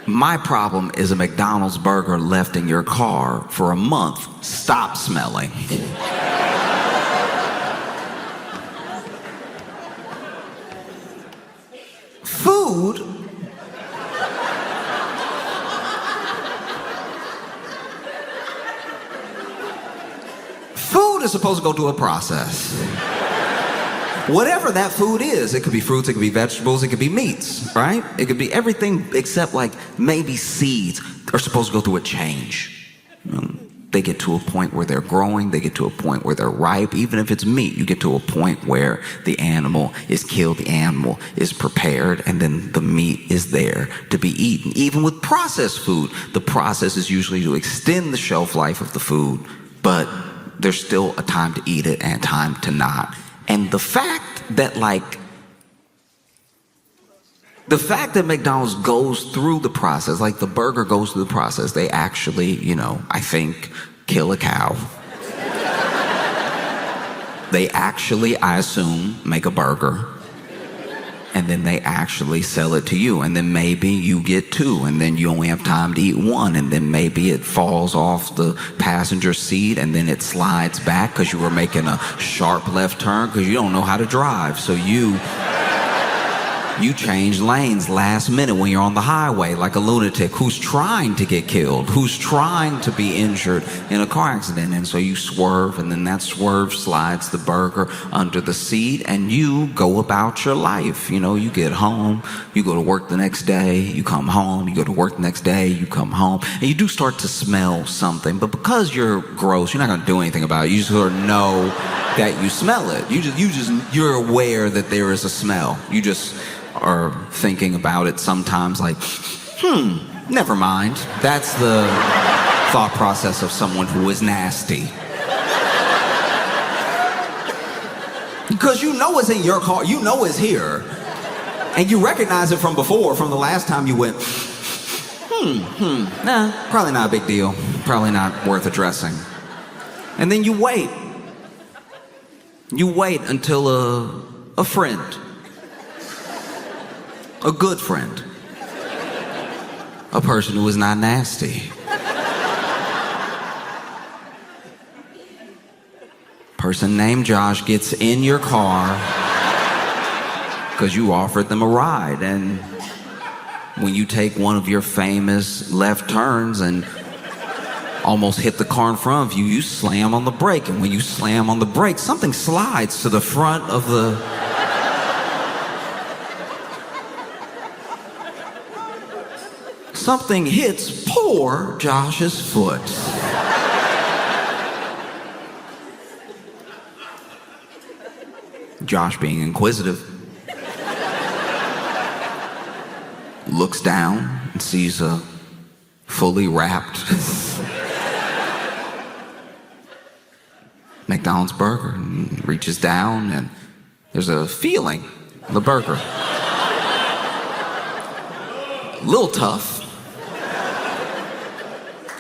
My problem is a McDonald's burger left in your car for a month. Stop smelling. Food is supposed to go through a process. Whatever that food is, it could be fruits, it could be vegetables, it could be meats, right? It could be everything except like maybe seeds are supposed to go through a change. You know, they get to a point where they're growing, they get to a point where they're ripe. Even if it's meat, you get to a point where the animal is killed, the animal is prepared, and then the meat is there to be eaten. Even with processed food, the process is usually to extend the shelf life of the food, but there's still a time to eat it and a time to not. And the fact that McDonald's goes through the process, like the burger goes through the process, they actually, you know, I think, kill a cow. They actually, I assume, make a burger. And then they actually sell it to you. And then maybe you get two, and then you only have time to eat one. And then maybe it falls off the passenger seat, and then it slides back because you were making a sharp left turn because you don't know how to drive. So you You change lanes last minute when you're on the highway like a lunatic who's trying to get killed, who's trying to be injured in a car accident. And so you swerve, and then that swerve slides the burger under the seat, and you go about your life. You know, you get home, you go to work the next day, you come home, you go to work the next day, you come home, and you do start to smell something. But because you're gross, you're not going to do anything about it. You just sort of know that you smell it. You're aware that there is a smell. You just are thinking about it sometimes like, never mind. That's the thought process of someone who is nasty. Because you know it's in your car, you know it's here. And you recognize it from before, from the last time you went, probably not a big deal. Probably not worth addressing. And then you wait. You wait until a friend, a good friend, a person who is not nasty, person named Josh gets in your car because you offered them a ride. And when you take one of your famous left turns and almost hit the car in front of you, you slam on the brake. And when you slam on the brake, something slides to the front of the... Something hits poor Josh's foot. Josh, being inquisitive, looks down and sees a fully wrapped McDonald's burger, and reaches down, and there's a feeling in the burger. A little tough.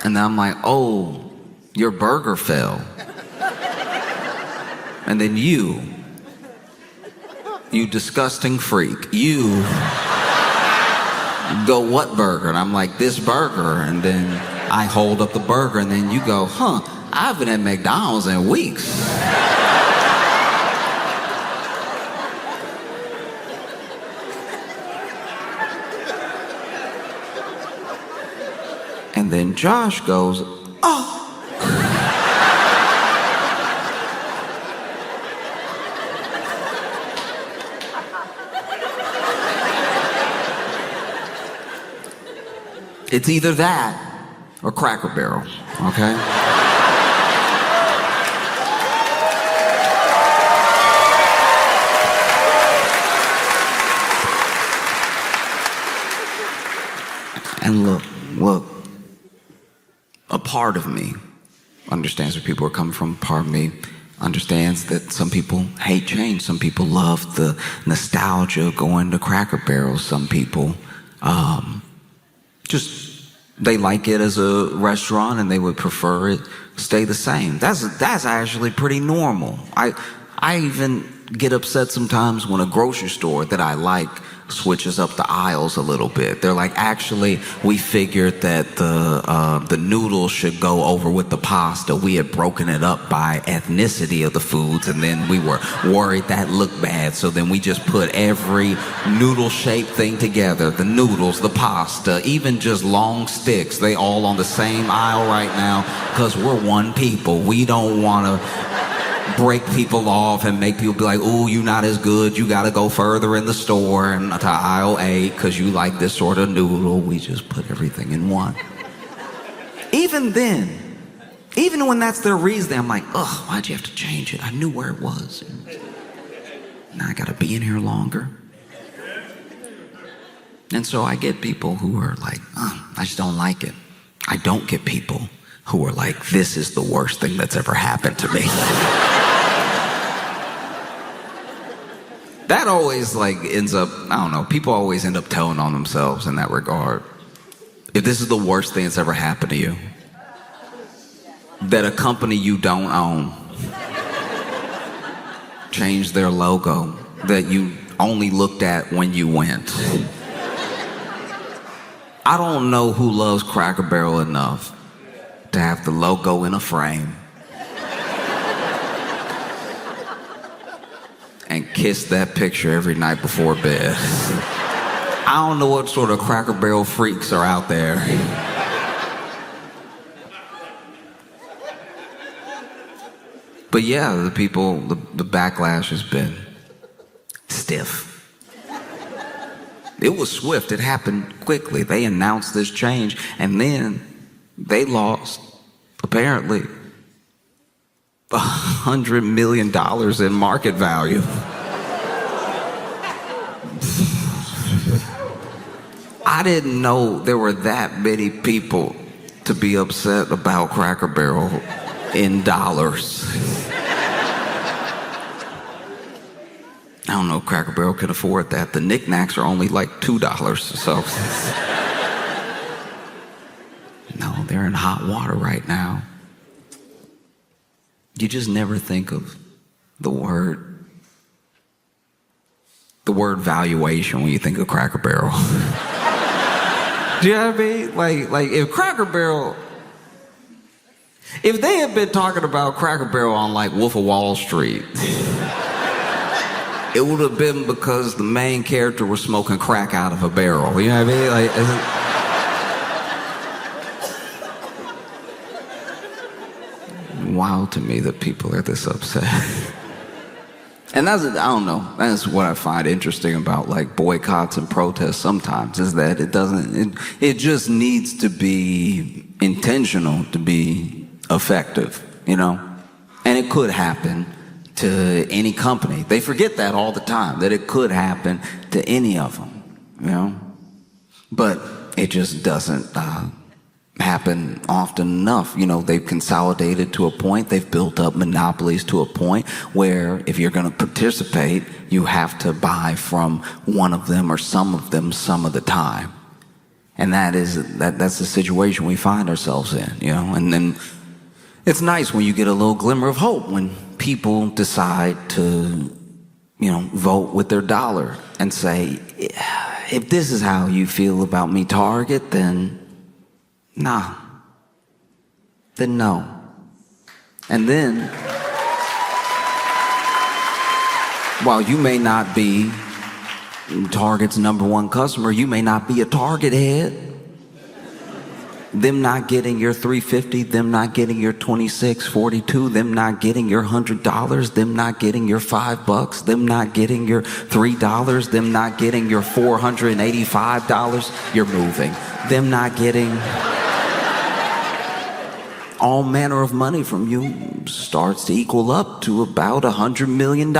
And then I'm like, oh, your burger fell. And then you disgusting freak, you go, what burger? And I'm like, this burger. And then I hold up the burger, and then you go, I haven't had McDonald's in weeks. And then Josh goes, oh. It's either that or Cracker Barrel, okay? And look, a part of me understands where people are coming from. A part of me understands that some people hate change. Some people love the nostalgia of going to Cracker Barrel. Some people they like it as a restaurant, and they would prefer it stay the same. That's actually pretty normal. I even get upset sometimes when a grocery store that I like switches up the aisles a little bit. They're like, actually, we figured that the noodles should go over with the pasta. We had broken it up by ethnicity of the foods, and then we were worried that looked bad. So then we just put every noodle-shaped thing together. The noodles, the pasta, even just long sticks, they all on the same aisle right now because we're one people. We don't want to break people off and make people be like, ooh, you not as good, you gotta go further in the store and to aisle 8 because you like this sort of noodle. We just put everything in one. Even then, even when that's their reason, I'm like, ugh, why'd you have to change it? I knew where it was. Now I gotta be in here longer. And so I get people who are like, I just don't like it. I don't get people who are like, this is the worst thing that's ever happened to me. That always ends up, I don't know, people always end up telling on themselves in that regard. If this is the worst thing that's ever happened to you, that a company you don't own changed their logo that you only looked at when you went. I don't know who loves Cracker Barrel enough to have the logo in a frame and kiss that picture every night before bed. I don't know what sort of Cracker Barrel freaks are out there. But yeah, the backlash has been stiff. It was swift. It happened quickly. They announced this change, and then they lost, apparently, $100 million in market value. I didn't know there were that many people to be upset about Cracker Barrel in dollars. I don't know if Cracker Barrel can afford that. The knickknacks are only like $2, so. No, they're in hot water right now. You just never think of the word valuation when you think of Cracker Barrel. Do you know what I mean? Like if Cracker Barrel, if they had been talking about Cracker Barrel on like Wolf of Wall Street, it would have been because the main character was smoking crack out of a barrel. You know what I mean? Wild to me that people are this upset. And I don't know, that's what I find interesting about like boycotts and protests sometimes, is that it just needs to be intentional to be effective, you know? And it could happen to any company. They forget that all the time, that it could happen to any of them, you know? But it just doesn't happen often enough. You know, they've consolidated to a point, they've built up monopolies to a point where if you're going to participate, you have to buy from one of them or some of them some of the time. And that's the situation we find ourselves in, you know? And then it's nice when you get a little glimmer of hope when people decide to, you know, vote with their dollar and say, if this is how you feel about me, Target, then nah. Then no. And then, while you may not be Target's #1 customer, you may not be a Target head. Them not getting your $3.50, them not getting your $26.42, them not getting your $100, them not getting your $5, them not getting your $3, them not getting your $485, you're moving. Them not getting all manner of money from you starts to equal up to about $100 million.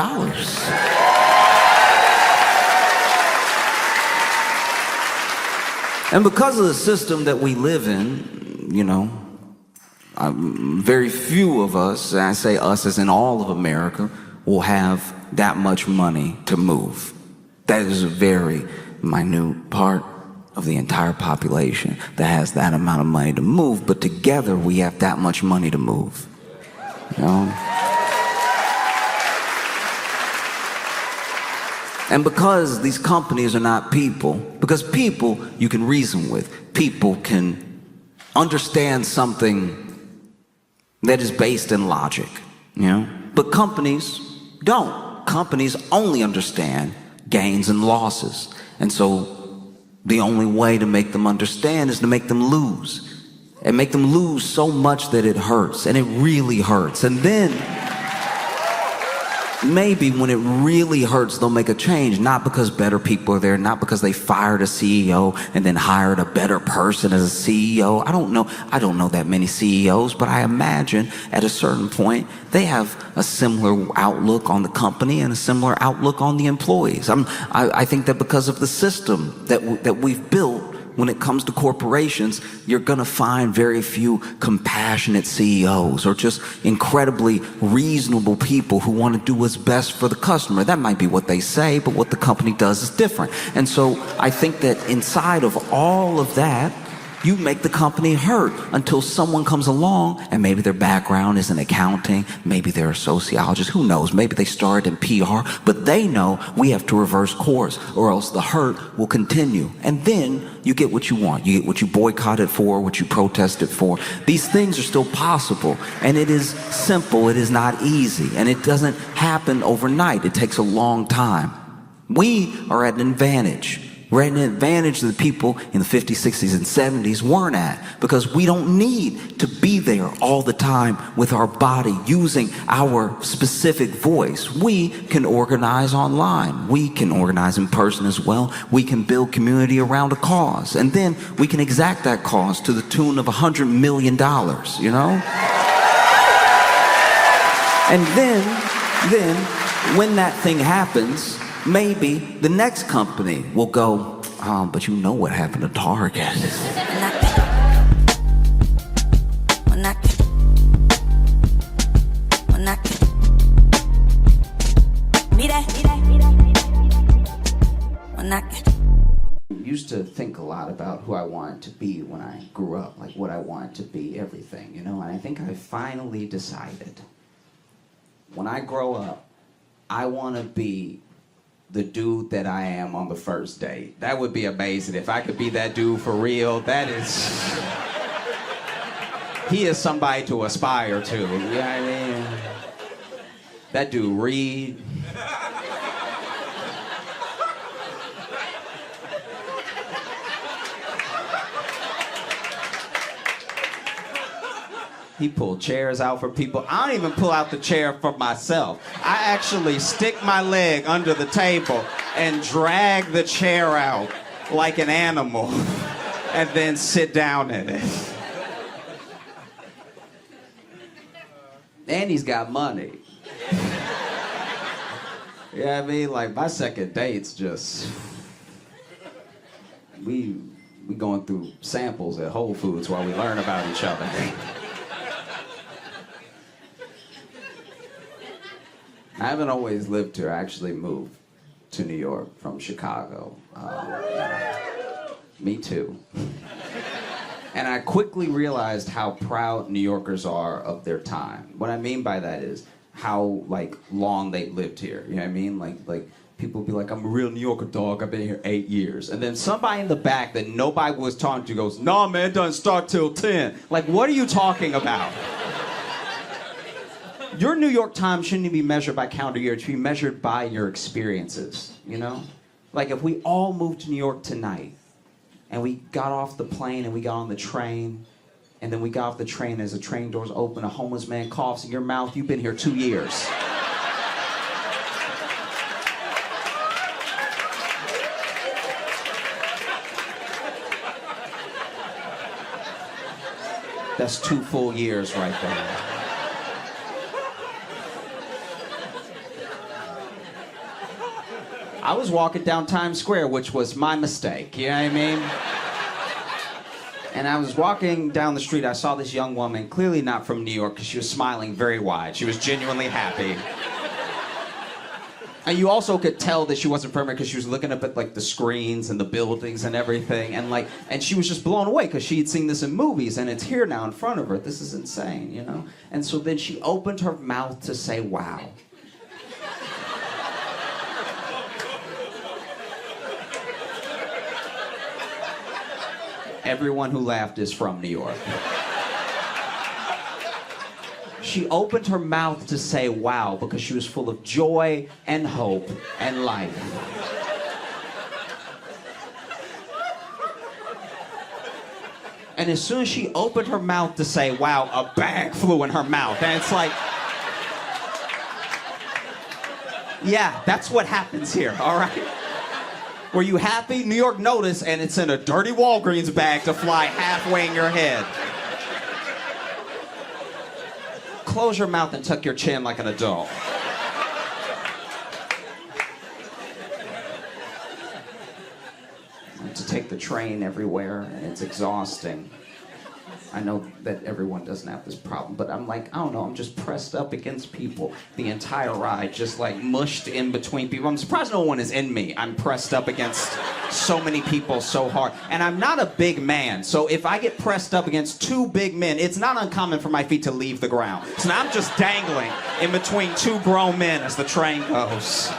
And because of the system that we live in, you know, very few of us, and I say us as in all of America, will have that much money to move. That is a very minute part of the entire population that has that amount of money to move, but together we have that much money to move. You know? And because these companies are not people, because people you can reason with, people can understand something that is based in logic, you know? But companies don't. Companies only understand gains and losses. And so the only way to make them understand is to make them lose. And make them lose so much that it hurts, and it really hurts. And then maybe when it really hurts, they'll make a change, not because better people are there, not because they fired a CEO and then hired a better person as a CEO. I don't know that many CEOs, but I imagine at a certain point, they have a similar outlook on the company and a similar outlook on the employees. I think that because of the system that we've built, when it comes to corporations, you're going to find very few compassionate CEOs or just incredibly reasonable people who want to do what's best for the customer. That might be what they say, but what the company does is different. And so I think that inside of all of that, You make the company hurt until someone comes along and maybe their background is in accounting, maybe they're a sociologist, who knows, maybe they started in PR, but they know we have to reverse course or else the hurt will continue. And then you get what you want. You get what you boycotted for, what you protested for. These things are still possible, and it is simple, it is not easy, and it doesn't happen overnight. It takes a long time. We are at an advantage. We're at an advantage that the people in the 50s, 60s, and 70s weren't at, because we don't need to be there all the time with our body using our specific voice. We can organize online. We can organize in person as well. We can build community around a cause. And then we can exact that cause to the tune of $100 million, you know? And then when that thing happens, maybe the next company will go, but you know what happened to Target. I used to think a lot about who I wanted to be when I grew up, like what I wanted to be, everything, you know, and I think I finally decided, when I grow up, I want to be the dude that I am on the first date. That would be amazing if I could be that dude for real. That is, he is somebody to aspire to. You know what I mean? That dude Reed. He pulled chairs out for people. I don't even pull out the chair for myself. I actually stick my leg under the table and drag the chair out like an animal and then sit down in it. And he's got money. You know what I mean? Like, my second date's just... We going through samples at Whole Foods while we learn about each other. I haven't always lived here. I actually moved to New York from Chicago. Me too. And I quickly realized how proud New Yorkers are of their time. What I mean by that is how, like, long they've lived here. You know what I mean? Like people be like, I'm a real New Yorker, dog. I've been here 8 years. And then somebody in the back that nobody was talking to goes, nah, man, it doesn't start till 10. Like, what are you talking about? Your New York time shouldn't be measured by calendar year. It should be measured by your experiences, you know? Like, if we all moved to New York tonight, and we got off the plane and we got on the train, and then we got off the train as the train doors open, a homeless man coughs in your mouth, you've been here 2 years. That's 2 full years right there. I was walking down Times Square, which was my mistake, you know what I mean? And I was walking down the street, I saw this young woman, clearly not from New York, because she was smiling very wide. She was genuinely happy. And you also could tell that she wasn't from here because she was looking up at, like, the screens and the buildings and everything, and she was just blown away because she had seen this in movies, and it's here now in front of her. This is insane, you know? And so then she opened her mouth to say, wow. Everyone who laughed is from New York. She opened her mouth to say wow because she was full of joy and hope and life. And as soon as she opened her mouth to say wow, a bag flew in her mouth. And it's like, yeah, that's what happens here, all right? Were you happy? New York notice, and it's in a dirty Walgreens bag to fly halfway in your head. Close your mouth and tuck your chin like an adult. I have to take the train everywhere, and it's exhausting. I know that everyone doesn't have this problem, but I'm like, I don't know, I'm just pressed up against people the entire ride, just like mushed in between people. I'm surprised no one is in me. I'm pressed up against so many people so hard. And I'm not a big man, so if I get pressed up against two big men, it's not uncommon for my feet to leave the ground. So now I'm just dangling in between two grown men as the train goes.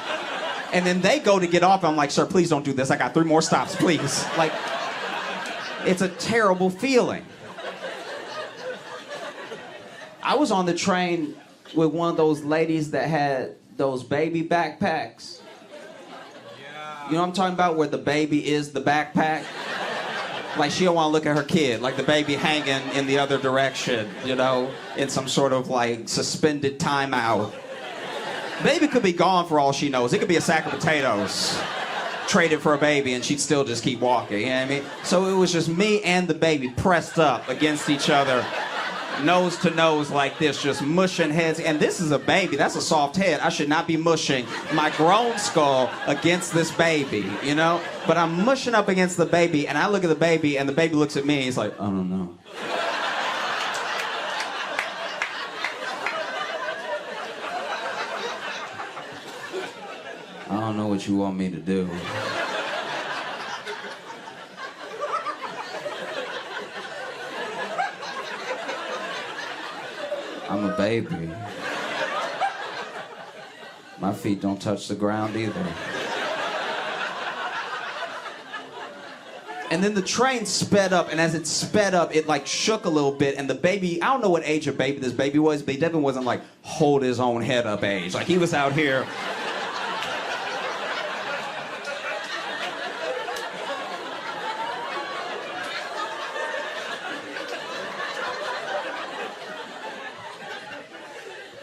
And then they go to get off, and I'm like, sir, please don't do this. I got 3 more stops, please. Like, it's a terrible feeling. I was on the train with one of those ladies that had those baby backpacks. You know what I'm talking about, where the baby is the backpack? Like, she don't want to look at her kid, like the baby hanging in the other direction, you know, in some sort of like suspended timeout. Baby could be gone for all she knows. It could be a sack of potatoes traded for a baby, and she'd still just keep walking, you know what I mean? So it was just me and the baby pressed up against each other, nose to nose like this, just mushing heads. And this is a baby. That's a soft head. I should not be mushing my grown skull against this baby, you know? But I'm mushing up against the baby, and I look at the baby, and the baby looks at me, and he's like, I don't know. I don't know what you want me to do. I'm a baby. My feet don't touch the ground either. And then the train sped up, and as it sped up, it like shook a little bit, and the baby, I don't know what age of baby this baby was, but he definitely wasn't like hold his own head up age. Like, he was out here.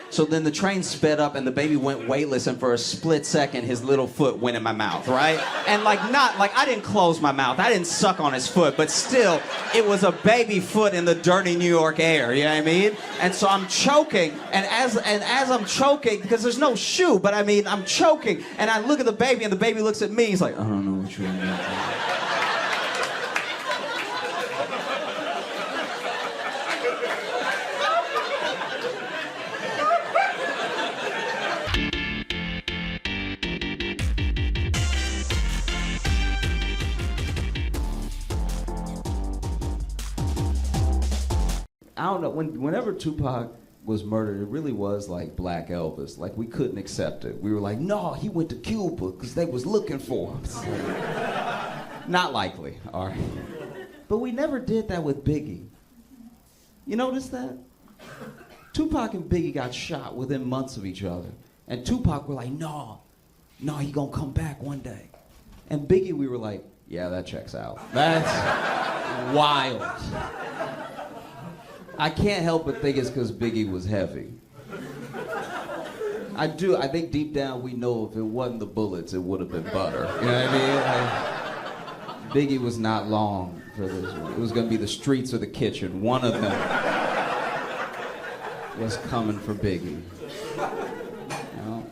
So then the train sped up and the baby went weightless, and for a split second his little foot went in my mouth, right? And like, not like, I didn't close my mouth, I didn't suck on his foot, but still it was a baby foot in the dirty New York air, you know what I mean? And so I'm choking, and as I'm choking, because there's no shoe, but I mean, I'm choking, and I look at the baby, and the baby looks at me, he's like, I don't know what you want me to do. I don't know, whenever Tupac was murdered, it really was like Black Elvis. Like, we couldn't accept it. We were like, no, he went to Cuba because they was looking for him. Not likely, all right. But we never did that with Biggie. You notice that? Tupac and Biggie got shot within months of each other. And Tupac were like, no, he gonna come back one day. And Biggie, we were like, yeah, that checks out. That's wild. I can't help but think it's because Biggie was heavy. I think deep down we know if it wasn't the bullets, it would have been butter. You know what I mean? Biggie was not long for this one. It was going to be the streets or the kitchen. One of them was coming for Biggie. You know?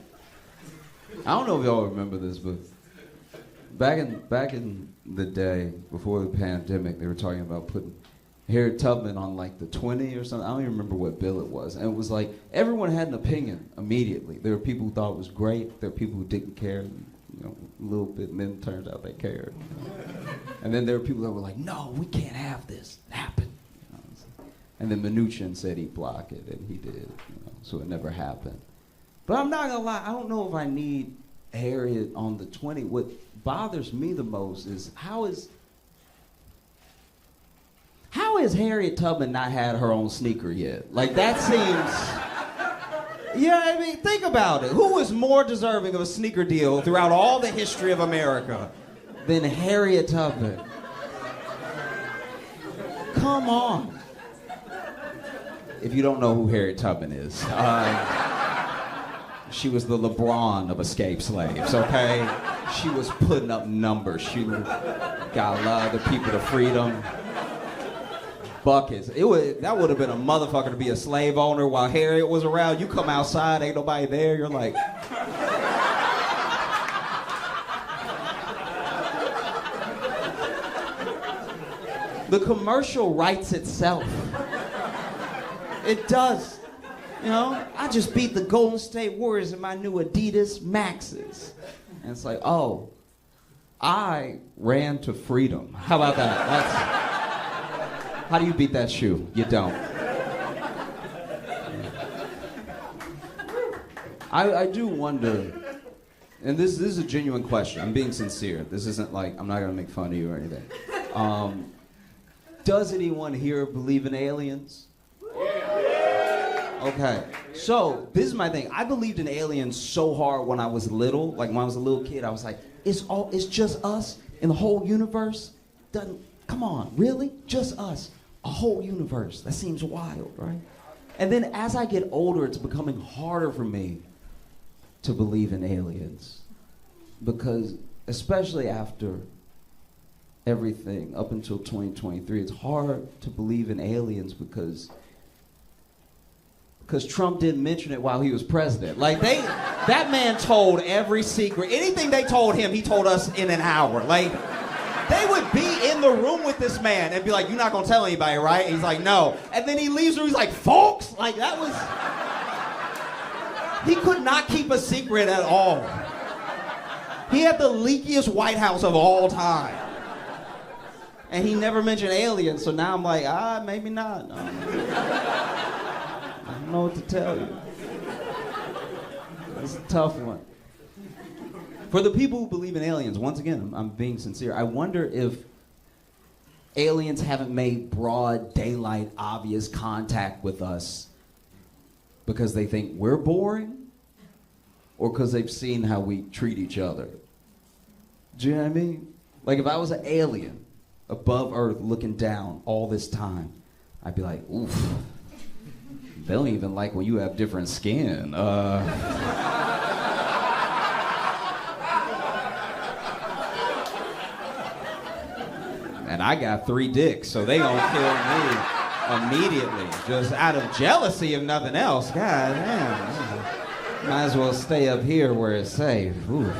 I don't know if y'all remember this, but back in the day, before the pandemic, they were talking about putting Harriet Tubman on like the 20 or something. I don't even remember what bill it was. And it was like, everyone had an opinion immediately. There were people who thought it was great. There were people who didn't care, you know, a little bit, and then it turns out they cared. And then there were people that were like, no, we can't have this happen. You know? And then Mnuchin said he'd block it, and he did, you know, so it never happened. But I'm not gonna lie, I don't know if I need Harriet on the 20. What bothers me the most is how has Harriet Tubman not had her own sneaker yet? Like, that seems... You know what I mean? Think about it. Who is more deserving of a sneaker deal throughout all the history of America than Harriet Tubman? Come on. If you don't know who Harriet Tubman is, she was the LeBron of escaped slaves, okay? She was putting up numbers. She got a lot of the people to freedom. Buckets. That would have been a motherfucker to be a slave owner while Harriet was around. You come outside, ain't nobody there. You're like, The commercial writes itself. It does. You know, I just beat the Golden State Warriors in my new Adidas Maxes. And it's like, oh, I ran to freedom. How about that? How do you beat that shoe? You don't. I do wonder, and this is a genuine question. I'm being sincere. This isn't like, I'm not going to make fun of you or anything. Does anyone here believe in aliens? Okay, so this is my thing. I believed in aliens so hard when I was little. Like when I was a little kid, I was like, it's just us in the whole universe? Come on, really? Just us? A whole universe? That seems wild, right? And then as I get older, it's becoming harder for me to believe in aliens. Because especially after everything up until 2023, it's hard to believe in aliens because Trump didn't mention it while he was president. Like that man told every secret. Anything they told him, he told us in an hour. Like they would be in the room with this man and be like, "You're not gonna tell anybody, right?" And he's like, "No." And then he leaves and he's like, "Folks," like that was. He could not keep a secret at all. He had the leakiest White House of all time. And he never mentioned aliens, so now I'm like, maybe not. No. I don't know what to tell you. It's a tough one. For the people who believe in aliens, once again, I'm being sincere, I wonder if aliens haven't made broad daylight obvious contact with us because they think we're boring or because they've seen how we treat each other. Do you know what I mean? Like if I was an alien above Earth looking down all this time, I'd be like, oof. They don't even like when you have different skin. And I got 3 dicks, so they gonna kill me immediately, just out of jealousy if nothing else. God damn. Might as well stay up here where it's safe. Ooh.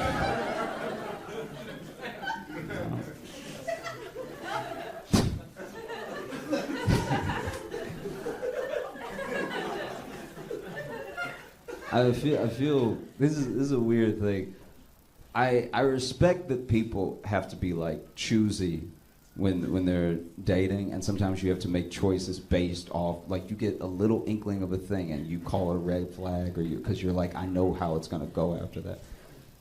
I feel this is a weird thing. I respect that people have to be like choosy when they're dating, and sometimes you have to make choices based off, like you get a little inkling of a thing and you call it a red flag, or because you're like, I know how it's gonna go after that.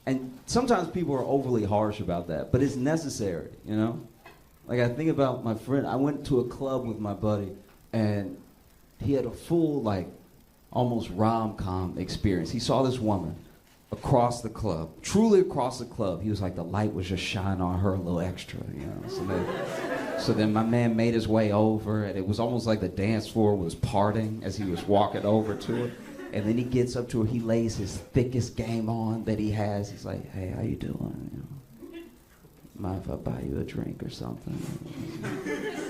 And sometimes people are overly harsh about that, but it's necessary, you know? Like I think about my friend, I went to a club with my buddy and he had a full like almost rom-com experience. He saw this woman across the club, truly across the club. He was like, the light was just shining on her a little extra, you know? So then my man made his way over, and it was almost like the dance floor was parting as he was walking over to her. And then he gets up to her, he lays his thickest game on that he has. He's like, hey, how you doing? You know, mind if I buy you a drink or something?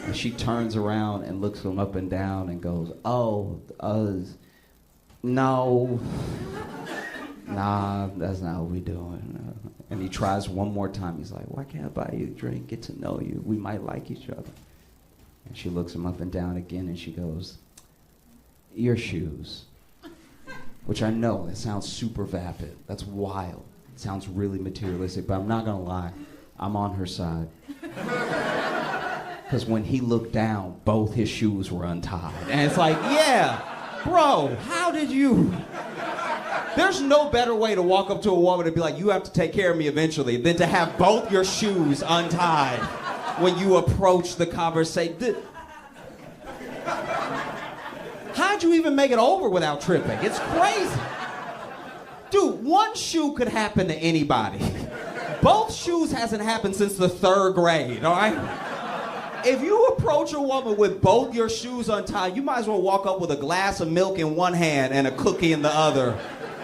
And she turns around and looks him up and down and goes, no. Nah, that's not what we doing. And he tries one more time. He's like, why can't I buy you a drink? Get to know you. We might like each other. And she looks him up and down again and she goes, your shoes. Which I know, that sounds super vapid. That's wild. It sounds really materialistic, but I'm not gonna lie. I'm on her side. Because when he looked down, both his shoes were untied. And it's like, yeah, bro, how did you... There's no better way to walk up to a woman and be like, you have to take care of me eventually, than to have both your shoes untied when you approach the conversation. How'd you even make it over without tripping? It's crazy. Dude, one shoe could happen to anybody. Both shoes hasn't happened since the 3rd grade, all right? If you approach a woman with both your shoes untied, you might as well walk up with a glass of milk in one hand and a cookie in the other.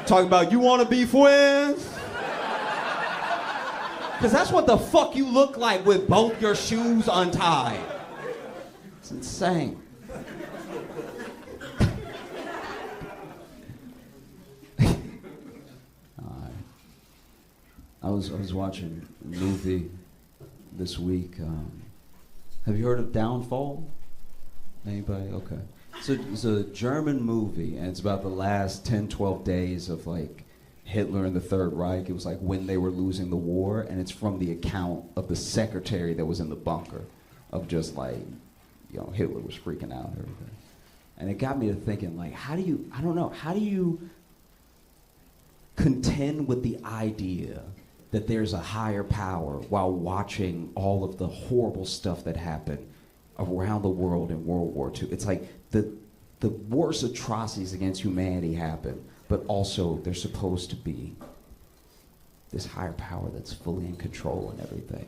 Talking about, you want to be friends? Because that's what the fuck you look like with both your shoes untied. It's insane. I was watching a movie this week. Have you heard of Downfall? Anybody? Okay. So it's a German movie, and it's about the last 10, 12 days of like Hitler and the Third Reich. It was like when they were losing the war, and it's from the account of the secretary that was in the bunker of just like, you know, Hitler was freaking out and everything. And it got me to thinking, like, how do you contend with the idea that there's a higher power while watching all of the horrible stuff that happened around the world in World War II? It's like the worst atrocities against humanity happen, but also there's supposed to be this higher power that's fully in control and everything.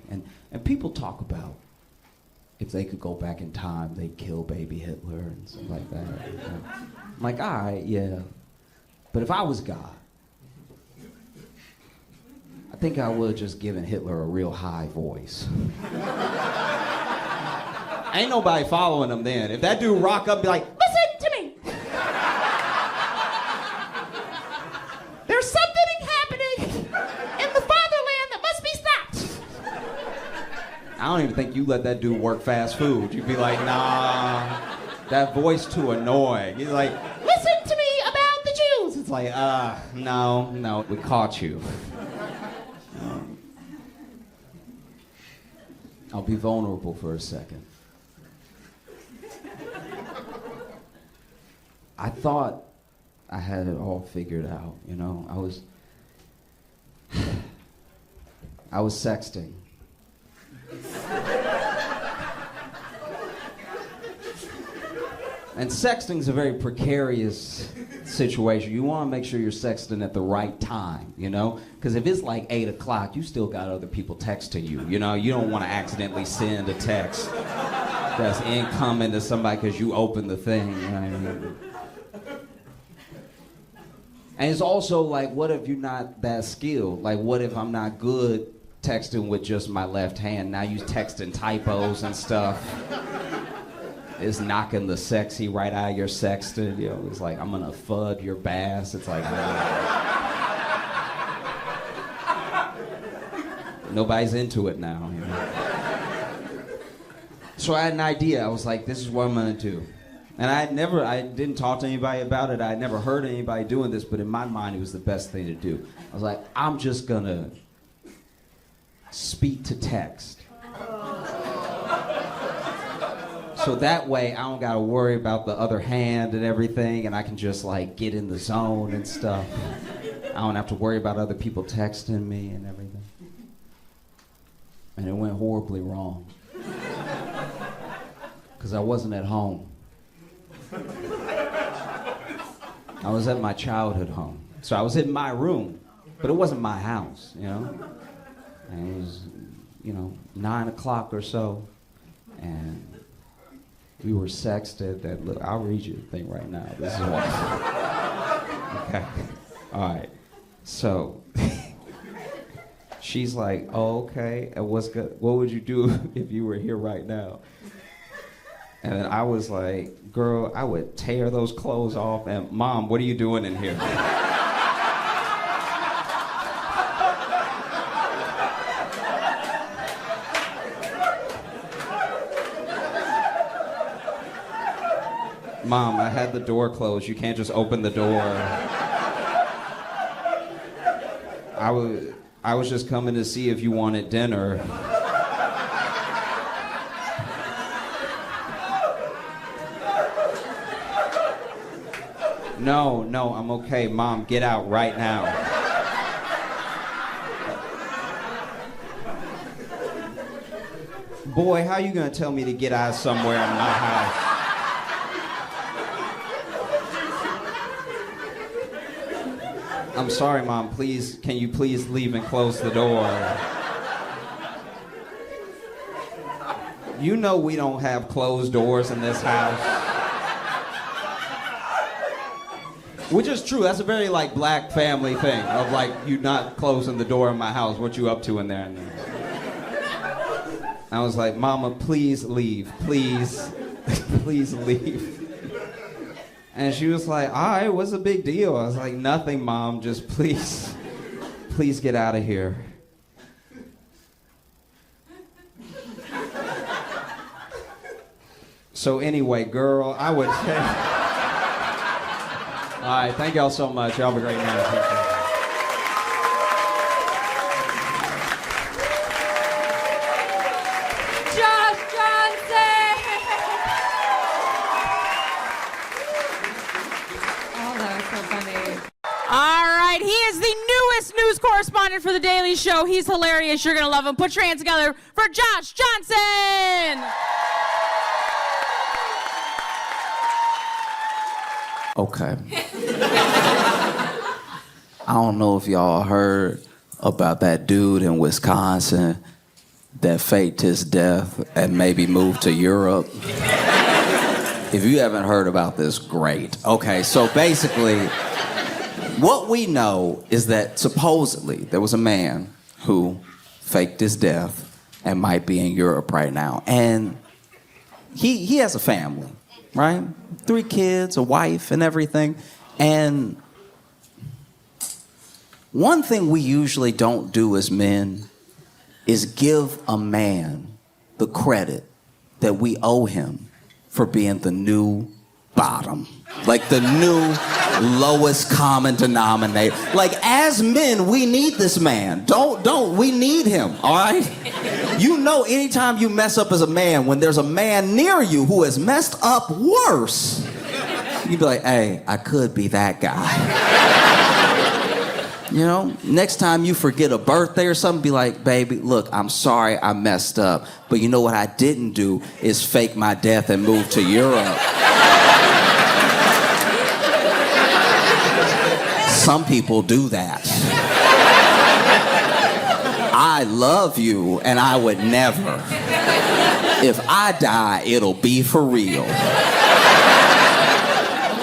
And people talk about if they could go back in time, they'd kill baby Hitler and stuff like that. You know? I'm like, all right, yeah. But if I was God, I think I would have just given Hitler a real high voice. Ain't nobody following him then. If that dude rock up and be like, listen to me. There's something happening in the fatherland that must be stopped. I don't even think you let that dude work fast food. You'd be like, nah, that voice too annoying. He's like, listen to me about the Jews. It's like, no, we caught you. I'll be vulnerable for a second. I thought I had it all figured out, you know. I was sexting. And sexting's a very precarious situation. You want to make sure you're sexting at the right time, you know? Because if it's like 8 o'clock, you still got other people texting you, you know? You don't want to accidentally send a text that's incoming to somebody because you opened the thing, you know what I mean? And it's also like, what if you're not that skilled? Like, what if I'm not good texting with just my left hand? Now you texting typos and stuff. It's knocking the sexy right out of your sexting. You know, it's like, I'm gonna fud your bass. It's like, nobody's into it now. You know? So I had an idea. I was like, this is what I'm gonna do. And I didn't talk to anybody about it. I had never heard anybody doing this, but in my mind, it was the best thing to do. I was like, I'm just gonna speak to text. So that way, I don't gotta worry about the other hand and everything, and I can just like get in the zone and stuff. I don't have to worry about other people texting me and everything. And it went horribly wrong. Because I wasn't at home. I was at my childhood home. So I was in my room, but it wasn't my house, you know? And it was, 9 o'clock or so, and we were sexted that, look, I'll read you the thing right now. This is what. Okay. All right. So she's like, oh, okay. And what would you do if you were here right now? And then I was like, girl, I would tear those clothes off. And Mom, what are you doing in here? Mom, I had the door closed. You can't just open the door. I was just coming to see if you wanted dinner. No, I'm okay. Mom, get out right now. Boy, how you gonna tell me to get out somewhere in my house? I'm sorry, Mom. Please, can you please leave and close the door? You know we don't have closed doors in this house. Which is true. That's a very, like, black family thing of, like, you not closing the door in my house. What you up to in there? And I was like, Mama, please leave. Please. Please leave. And she was like, all right, what's the big deal? I was like, nothing, Mom. Just please get out of here. So anyway, girl, I would say... All right, thank y'all so much. Y'all have a great night. Thank you. Josh Johnson! Oh, that was so funny. All right, he is the newest news correspondent for The Daily Show. He's hilarious. You're going to love him. Put your hands together for Josh Johnson! Okay. I don't know if y'all heard about that dude in Wisconsin that faked his death and maybe moved to Europe. If you haven't heard about this, great. Okay, so basically, what we know is that supposedly there was a man who faked his death and might be in Europe right now. And he has a family, right? 3 kids, a wife, and everything. And one thing we usually don't do as men is give a man the credit that we owe him for being the new bottom. Like the new lowest common denominator. Like, as men, we need this man. We need him, all right? You know, anytime you mess up as a man, when there's a man near you who has messed up worse, you'd be like, hey, I could be that guy. You know, next time you forget a birthday or something, be like, baby, look, I'm sorry I messed up, but you know what I didn't do is fake my death and move to Europe. Some people do that. I love you, and I would never. If I die, it'll be for real.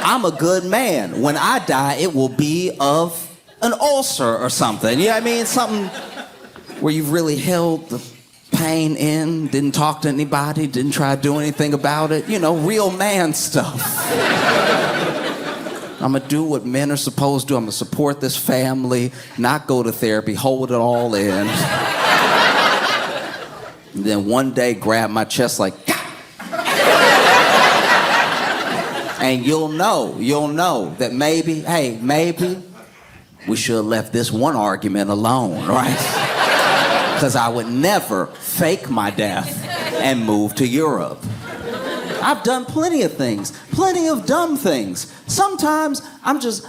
I'm a good man. When I die, it will be of an ulcer or something. You know what I mean? Something where you've really held the pain in, didn't talk to anybody, didn't try to do anything about it. You know, real man stuff. I'm gonna do what men are supposed to do. I'm gonna support this family, not go to therapy, hold it all in. And then one day grab my chest like, and you'll know that maybe we should have left this one argument alone, right? Because I would never fake my death and move to Europe. I've done plenty of things, plenty of dumb things. Sometimes I'm just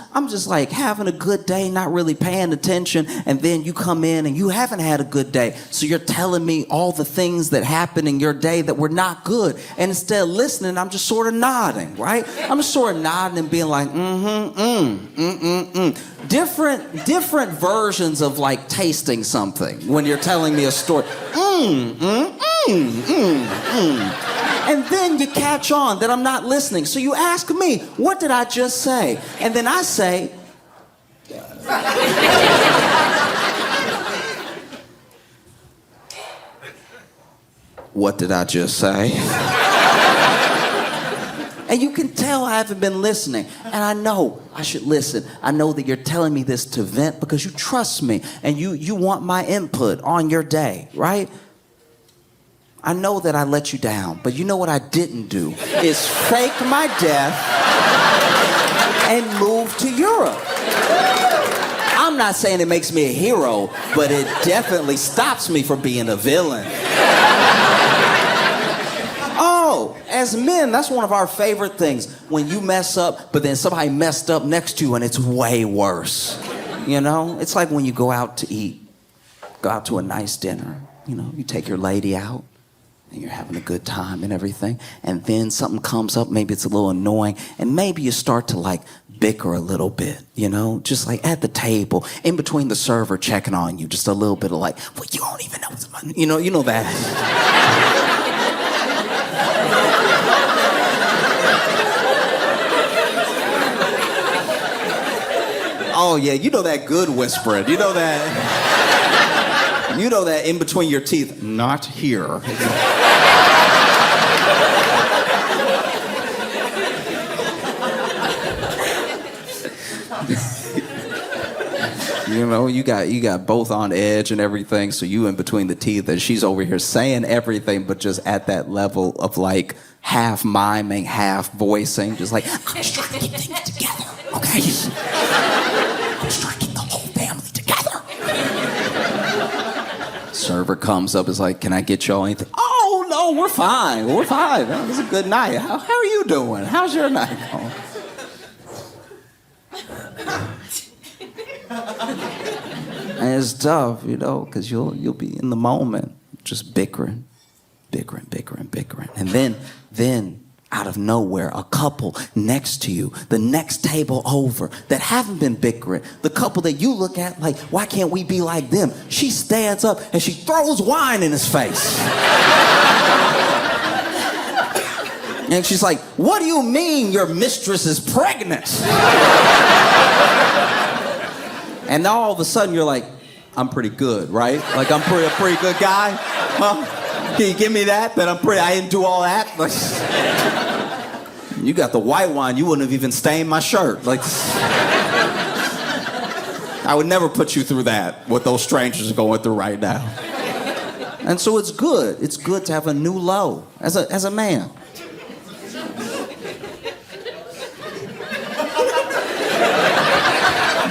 like having a good day, not really paying attention, and then you come in and you haven't had a good day. So you're telling me all the things that happened in your day that were not good. And instead of listening, I'm just sort of nodding, right? I'm just sort of nodding and being like, Different versions of like tasting something when you're telling me a story. And then you catch on that I'm not listening. So you ask me, what did I just say? And then I say, what did I just say? And you can tell I haven't been listening. And I know I should listen. I know that you're telling me this to vent because you trust me and you want my input on your day, right? I know that I let you down, but you know what I didn't do is fake my death and move to Europe. I'm not saying it makes me a hero, but it definitely stops me from being a villain. Oh, as men, that's one of our favorite things. When you mess up, but then somebody messed up next to you and it's way worse. You know, it's like when you go out to eat, go out to a nice dinner, you know, you take your lady out. And you're having a good time and everything, and then something comes up, maybe it's a little annoying, and maybe you start to like bicker a little bit, you know, just like at the table, in between the server checking on you, just a little bit of like, well, you don't even know what's about, you know that. Oh yeah, you know that good whispering, you know that. You know that in between your teeth, not here. You know, you got both on edge and everything, so you in between the teeth, and she's over here saying everything, but just at that level of like half miming, half voicing, just like, I'm just trying to get things together, okay? I'm just trying to get the whole family together. Server comes up, is like, can I get y'all anything? Oh, no, we're fine. We're fine. It was a good night. How are you doing? How's your night going? And it's tough, you know, because you'll be in the moment just bickering. And then out of nowhere, a couple next to you, the next table over, that haven't been bickering, the couple that you look at like, why can't we be like them? She stands up and she throws wine in his face. And she's like, what do you mean your mistress is pregnant? And now all of a sudden you're like, I'm pretty good, right? Like I'm a pretty good guy, huh? Can you give me that I didn't do all that? Like, you got the white wine, you wouldn't have even stained my shirt. Like, I would never put you through that, what those strangers are going through right now. And so it's good to have a new low as a man.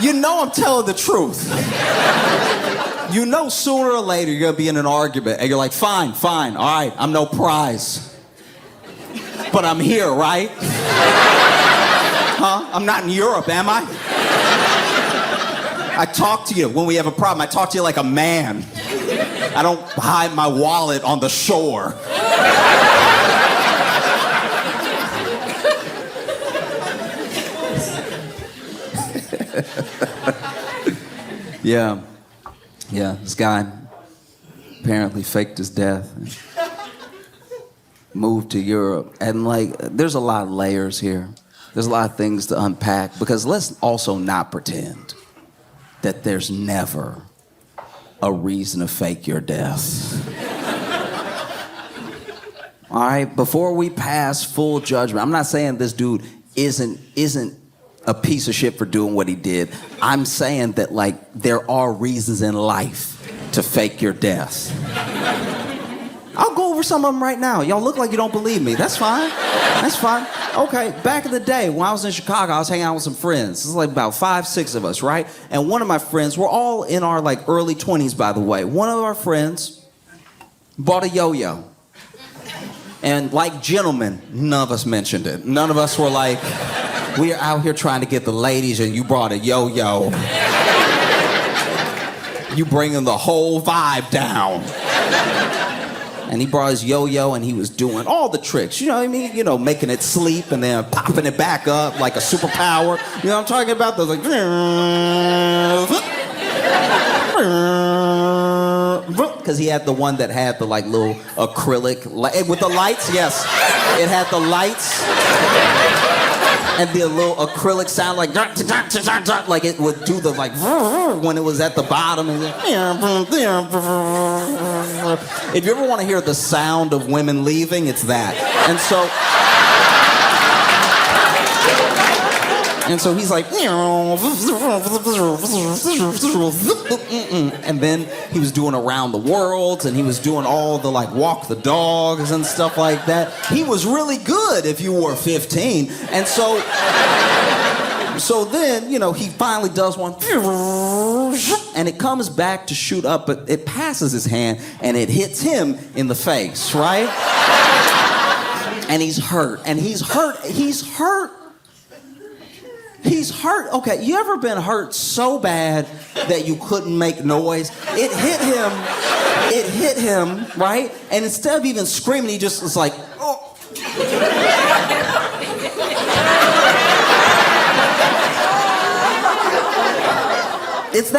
You know I'm telling the truth. You know sooner or later you're gonna be in an argument and you're like, fine, all right, I'm no prize. But I'm here, right? Huh? I'm not in Europe, am I? I talk to you when we have a problem. I talk to you like a man. I don't hide my wallet on the shore. Yeah, this guy apparently faked his death and moved to Europe. And like, there's a lot of layers here. There's a lot of things to unpack, because let's also not pretend that there's never a reason to fake your death. All right, before we pass full judgment, I'm not saying this dude isn't a piece of shit for doing what he did. I'm saying that, like, there are reasons in life to fake your death. I'll go over some of them right now. Y'all look like you don't believe me. That's fine. Okay, back in the day, when I was in Chicago, I was hanging out with some friends. This is like about 5, 6 of us, right? And one of my friends, we're all in our like early 20s, by the way. One of our friends bought a yo-yo. And like gentlemen, none of us mentioned it. None of us were like, we are out here trying to get the ladies and you brought a yo-yo. You bringing the whole vibe down. And he brought his yo-yo and he was doing all the tricks. You know what I mean? You know, making it sleep and then popping it back up like a superpower. You know what I'm talking about? Those like... Because he had the one that had the like little acrylic... with the lights, yes. It had the lights. And the little acrylic sound like it would do the like when it was at the bottom. And if you ever want to hear the sound of women leaving, it's that. And so he's like, and then he was doing Around the World, and he was doing all the like walk the dogs and stuff like that. He was really good if you were 15. And so then, you know, he finally does one, and it comes back to shoot up, but it passes his hand and it hits him in the face, right? And he's hurt. Okay, you ever been hurt so bad that you couldn't make noise? It hit him, right? And instead of even screaming, he just was like, oh. It's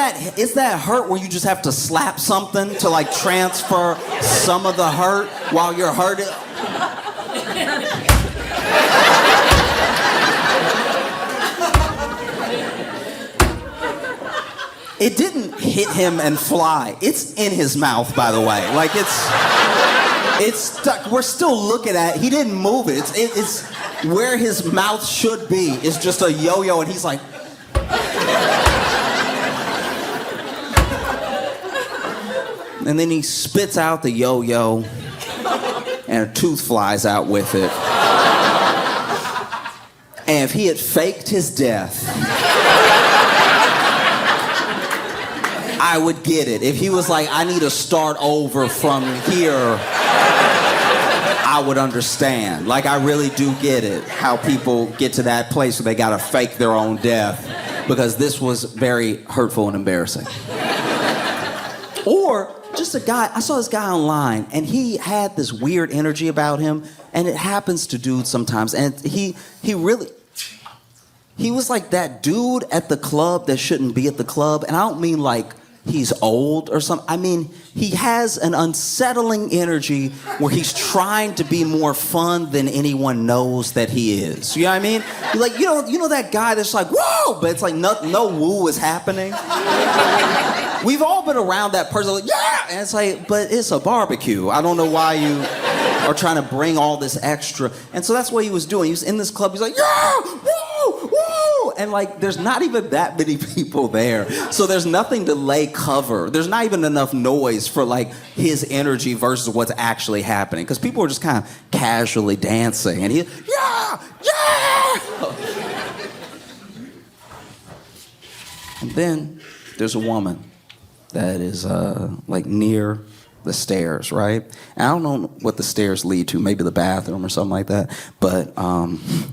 that hurt where you just have to slap something to like transfer some of the hurt while you're hurting. It didn't hit him and fly. It's in his mouth, by the way. Like it's stuck. We're still looking at it. He didn't move it. It's where his mouth should be. It's just a yo-yo, and he's like. And then he spits out the yo-yo. and a tooth flies out with it. And if he had faked his death, I would get it. If he was like, I need to start over from here, I would understand. Like, I really do get it, how people get to that place where they gotta fake their own death, because this was very hurtful and embarrassing. Or just a guy, I saw this guy online, and he had this weird energy about him, and it happens to dudes sometimes, and he was like that dude at the club that shouldn't be at the club, and I don't mean like he's old or something. I mean, he has an unsettling energy where he's trying to be more fun than anyone knows that he is. You know what I mean? You're like, you know that guy that's like, whoa, but it's like no woo is happening. We've all been around that person, like, yeah, and it's like, but it's a barbecue. I don't know why you are trying to bring all this extra. And so that's what he was doing. He was in this club, he's like, yeah, woo, woo, and like, there's not even that many people there. So there's nothing to lay cover. There's not even enough noise for like his energy versus what's actually happening. Because people are just kind of casually dancing. And he, yeah, yeah! And then there's a woman that is like near the stairs, right? And I don't know what the stairs lead to, maybe the bathroom or something like that. But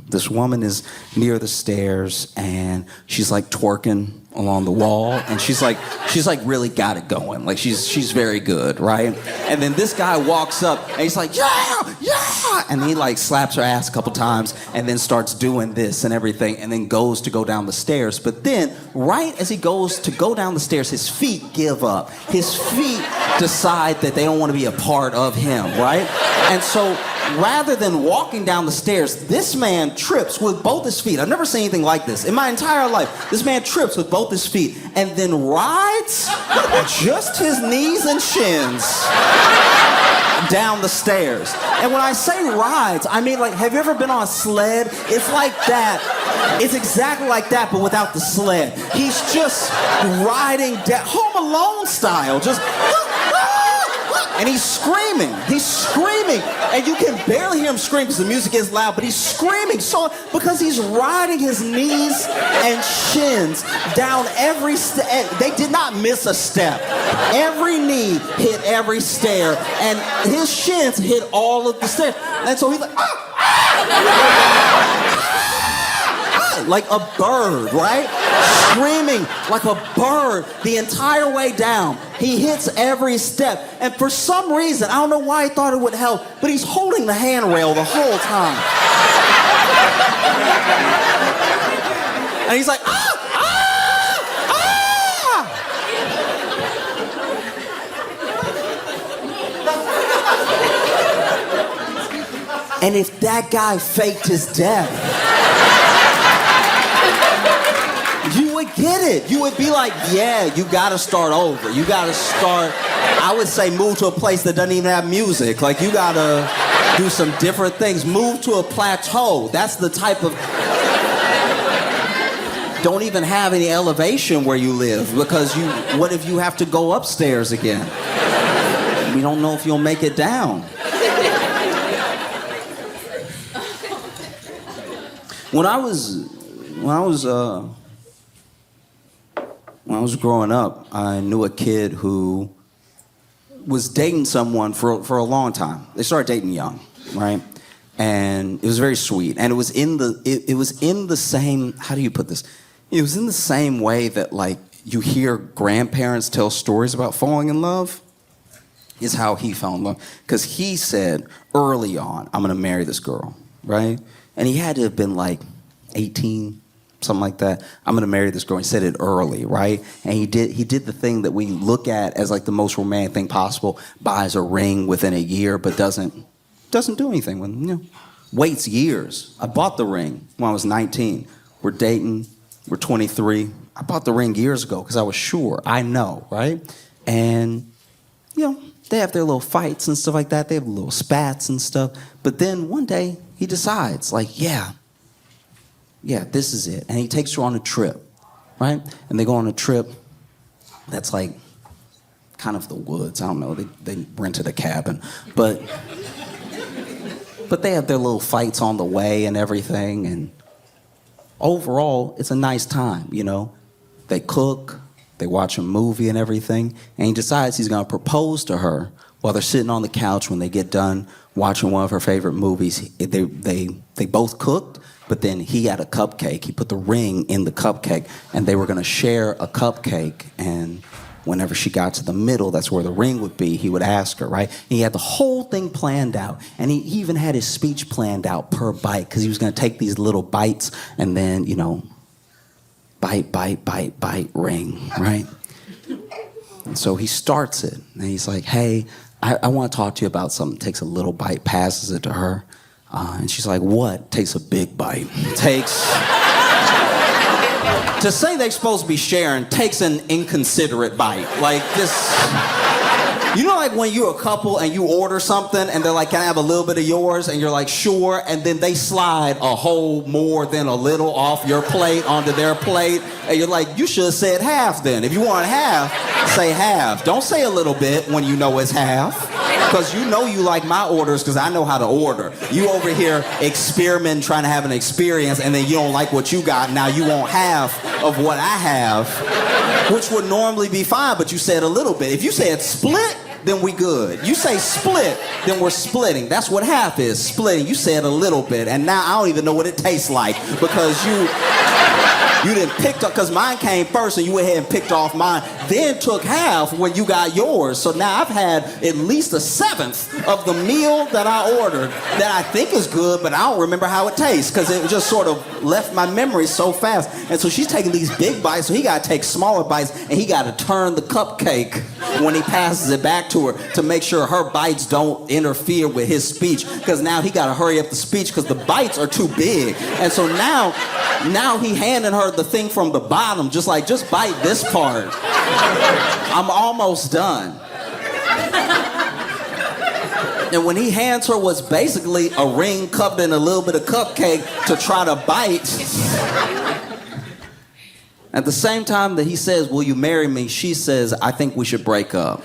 this woman is near the stairs and she's like twerking along the wall, and she's like really got it going. Like she's very good, right? And then this guy walks up and he's like, yeah, yeah, and he like slaps her ass a couple times and then starts doing this and everything, and then goes to go down the stairs. But then right as he goes to go down the stairs, his feet give up. His feet decide that they don't want to be a part of him, right? And so rather than walking down the stairs, this man trips with both his feet. I've never seen anything like this in my entire life. This man trips with both his feet and then rides just his knees and shins down the stairs. And when I say rides, I mean, like, have you ever been on a sled? It's like that. It's exactly like that, but without the sled. He's just riding down, Home Alone style, just... And he's screaming, and you can barely hear him scream because the music is loud, but he's screaming so because he's riding his knees and shins down every step. They did not miss a step. Every knee hit every stair, and his shins hit all of the stairs. And so he's like, like a bird, right? Screaming like a bird the entire way down. He hits every step. And for some reason, I don't know why he thought it would help, but he's holding the handrail the whole time. And he's like, And if that guy faked his death, you would get it. You would be like, yeah, you gotta start over. You gotta start, I would say move to a place that doesn't even have music. Like, you gotta do some different things. Move to a plateau. That's the type of, don't even have any elevation where you live, because what if you have to go upstairs again? We don't know if you'll make it down. When I was growing up, I knew a kid who was dating someone for a long time. They started dating young, right? And it was very sweet. And it was in the same, how do you put this? It was in the same way that, like, you hear grandparents tell stories about falling in love, is how he fell in love. Because he said early on, I'm gonna marry this girl, right? And he had to have been like 18, something like that. I'm gonna marry this girl. He said it early, right? And he did the thing that we look at as like the most romantic thing possible, buys a ring within a year, but doesn't do anything with it, waits years. I bought the ring when I was 19. We're dating, we're 23. I bought the ring years ago because I was sure, I know, right? And, they have their little fights and stuff like that. They have little spats and stuff. But then one day, he decides, like, yeah, this is it. And he takes her on a trip, right? And they go on a trip that's like kind of the woods. I don't know. They rented a cabin. But But they have their little fights on the way and everything. And overall, it's a nice time, you know. They cook, they watch a movie and everything. And he decides he's going to propose to her while they're sitting on the couch when they get done watching one of her favorite movies. They both cooked, but then he had a cupcake. He put the ring in the cupcake, and they were going to share a cupcake. And whenever she got to the middle, that's where the ring would be, he would ask her, right? And he had the whole thing planned out. And he even had his speech planned out per bite, because he was going to take these little bites and then, you know, bite, bite, bite, bite, ring, right? And so he starts it, and he's like, hey, I want to talk to you about something. Takes a little bite, passes it to her. And she's like, what? Takes a big bite. Takes... To say they're supposed to be sharing takes an inconsiderate bite. Like this... You know, like when you're a couple and you order something and they're like, can I have a little bit of yours? And you're like, sure. And then they slide a whole more than a little off your plate onto their plate. And you're like, you should have said half then. If you want half, say half. Don't say a little bit when you know it's half. Because you know you like my orders because I know how to order. You over here experimenting, trying to have an experience, and then you don't like what you got. Now you want half of what I have, which would normally be fine, but you said a little bit. If you said split, then we good. You say split, then we're splitting. That's what half is, splitting. You said a little bit, and now I don't even know what it tastes like because you didn't pick up, because mine came first and you went ahead and picked off mine, then took half when you got yours. So now I've had at least a seventh of the meal that I ordered that I think is good, but I don't remember how it tastes because it just sort of left my memory so fast. And so she's taking these big bites, so he got to take smaller bites, and he got to turn the cupcake when he passes it back to her to make sure her bites don't interfere with his speech, because now he got to hurry up the speech because the bites are too big. And so now he handing her the thing from the bottom, just bite this part. I'm almost done. And when he hands her what's basically a ring cupped in a little bit of cupcake to try to bite, at the same time that he says, will you marry me, she says, I think we should break up.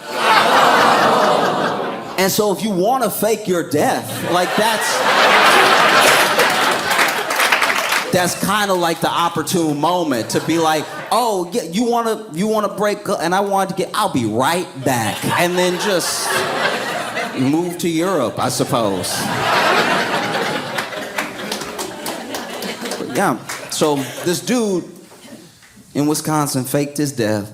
And so if you want to fake your death, like that's kind of like the opportune moment to be like, oh, yeah, you want to break up, and I wanted to I'll be right back. And then just move to Europe, I suppose. But yeah, so this dude in Wisconsin faked his death,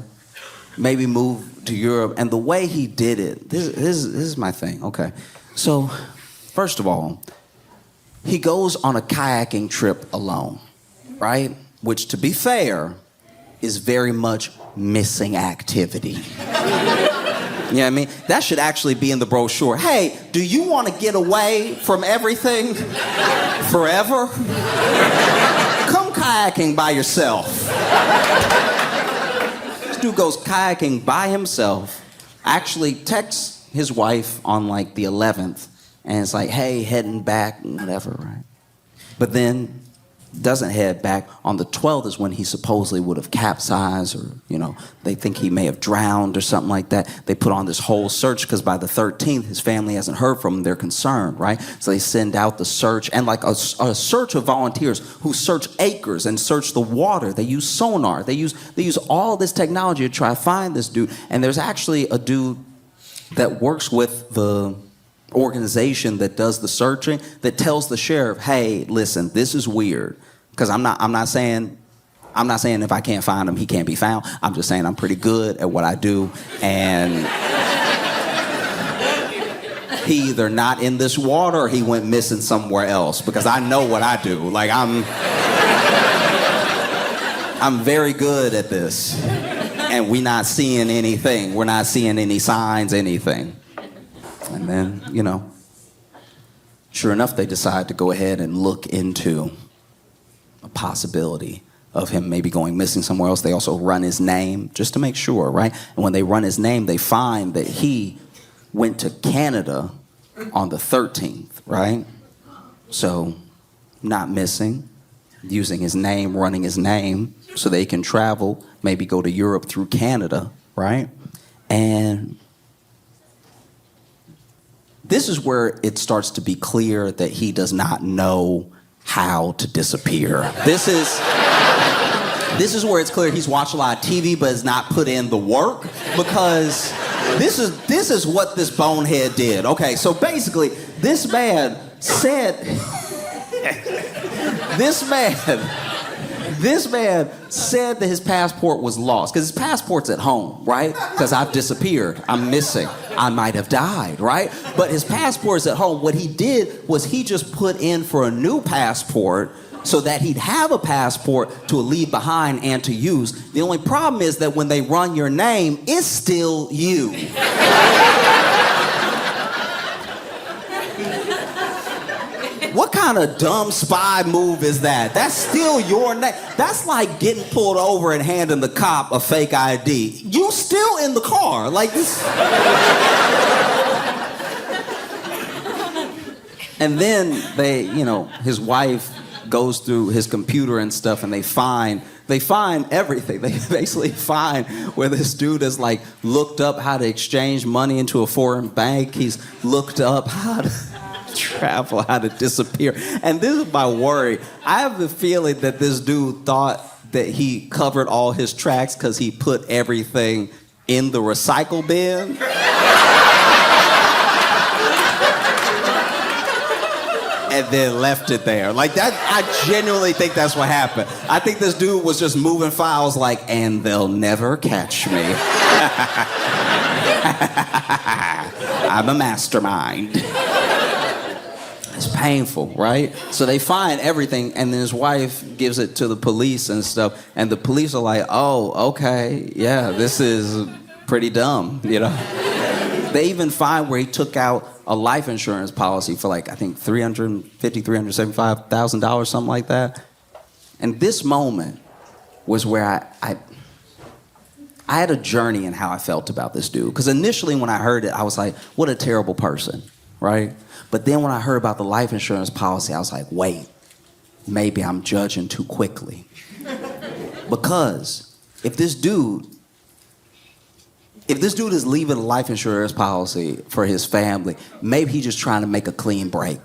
maybe moved to Europe, and the way he did it, this is my thing, okay. So, first of all, he goes on a kayaking trip alone, right? Which, to be fair, is very much missing activity. You know what I mean? That should actually be in the brochure. Hey, do you want to get away from everything forever? Come kayaking by yourself. This dude goes kayaking by himself, actually texts his wife on like the 11th, and it's like, hey, heading back, whatever, right? But then doesn't head back. On the 12th is when he supposedly would have capsized, or, you know, they think he may have drowned or something like that. They put on this whole search because by the 13th, his family hasn't heard from him. They're concerned, right? So they send out the search, and like a search of volunteers who search acres and search the water. They use sonar. They use all this technology to try to find this dude. And there's actually a dude that works with the organization that does the searching that tells the sheriff, hey, listen, this is weird. Because I'm not saying if I can't find him, he can't be found. I'm just saying I'm pretty good at what I do. And he either not in this water or he went missing somewhere else, because I know what I do. Like I'm very good at this. And we're not seeing anything. We're not seeing any signs, anything. And then, you know, sure enough, they decide to go ahead and look into a possibility of him maybe going missing somewhere else. They also run his name just to make sure, right? And when they run his name, they find that he went to Canada on the 13th, right? So, not missing, using his name, running his name so they can travel, maybe go to Europe through Canada, right? And this is where it starts to be clear that he does not know how to disappear. This is where it's clear he's watched a lot of TV but has not put in the work, because this is what this bonehead did. Okay, so basically, this man said that his passport was lost, because his passport's at home, right? Because I've disappeared, I'm missing, I might have died, right? But his passport's at home. What he did was he just put in for a new passport so that he'd have a passport to leave behind and to use. The only problem is that when they run your name, it's still you. What kind of dumb spy move is that? That's still your name. That's like getting pulled over and handing the cop a fake ID. You still in the car, like this. And then his wife goes through his computer and stuff, and they find everything. They basically find where this dude has like looked up how to exchange money into a foreign bank. He's looked up how to travel, how to disappear. And this is my worry. I have the feeling that this dude thought that he covered all his tracks because he put everything in the recycle bin. And then left it there. Like that, I genuinely think that's what happened. I think this dude was just moving files like, and they'll never catch me. I'm a mastermind. It's painful, right? So they find everything, and then his wife gives it to the police and stuff, and the police are like, oh, okay, yeah, this is pretty dumb, you know? They even find where he took out a life insurance policy for like, I think $375,000, something like that. And this moment was where I had a journey in how I felt about this dude. Because initially when I heard it, I was like, what a terrible person, right? But then when I heard about the life insurance policy, I was like, wait, maybe I'm judging too quickly. Because if this dude is leaving a life insurance policy for his family, maybe he's just trying to make a clean break.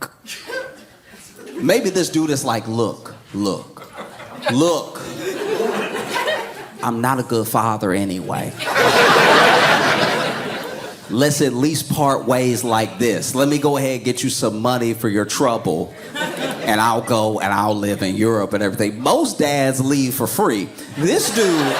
Maybe this dude is like, look. I'm not a good father anyway. Let's at least part ways like this. Let me go ahead and get you some money for your trouble, and I'll go and I'll live in Europe and everything. Most dads leave for free. This dude,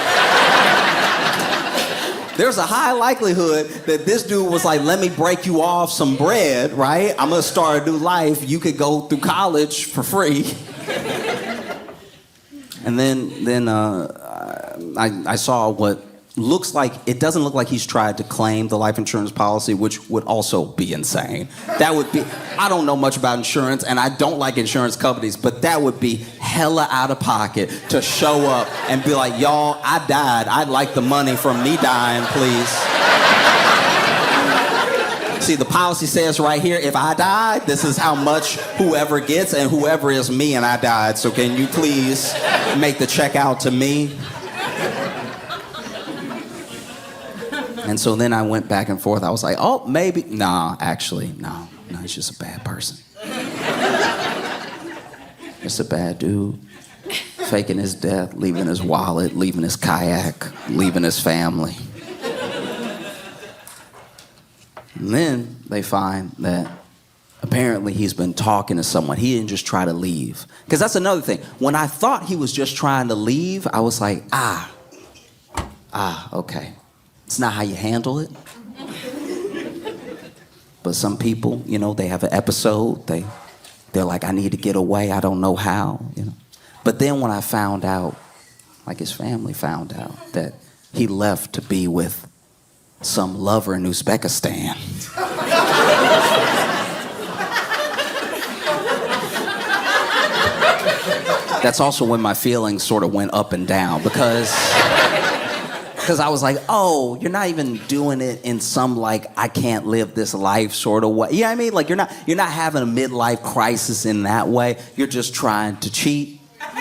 there's a high likelihood that this dude was like, let me break you off some bread, right? I'm gonna start a new life. You could go through college for free. And then I saw what doesn't look like he's tried to claim the life insurance policy, which would also be insane. That would be, I don't know much about insurance, and I don't like insurance companies, but that would be hella out of pocket to show up and be like, y'all, I died. I'd like the money from me dying, please. See, the policy says right here, if I died, this is how much whoever gets, and whoever is me and I died. So can you please make the check out to me? And so then I went back and forth. I was like, oh, maybe. No, actually, no, he's just a bad person. Just a bad dude. Faking his death, leaving his wallet, leaving his kayak, leaving his family. And then they find that apparently he's been talking to someone. He didn't just try to leave. Because that's another thing. When I thought he was just trying to leave, I was like, okay. It's not how you handle it. But some people, they have an episode. They're like, I need to get away. I don't know how, But then when I found out, like his family found out, that he left to be with some lover in Uzbekistan. That's also when my feelings sort of went up and down, because I was like, oh, you're not even doing it in some like I can't live this life sort of way. You know what I mean? Like you're not having a midlife crisis in that way. You're just trying to cheat. All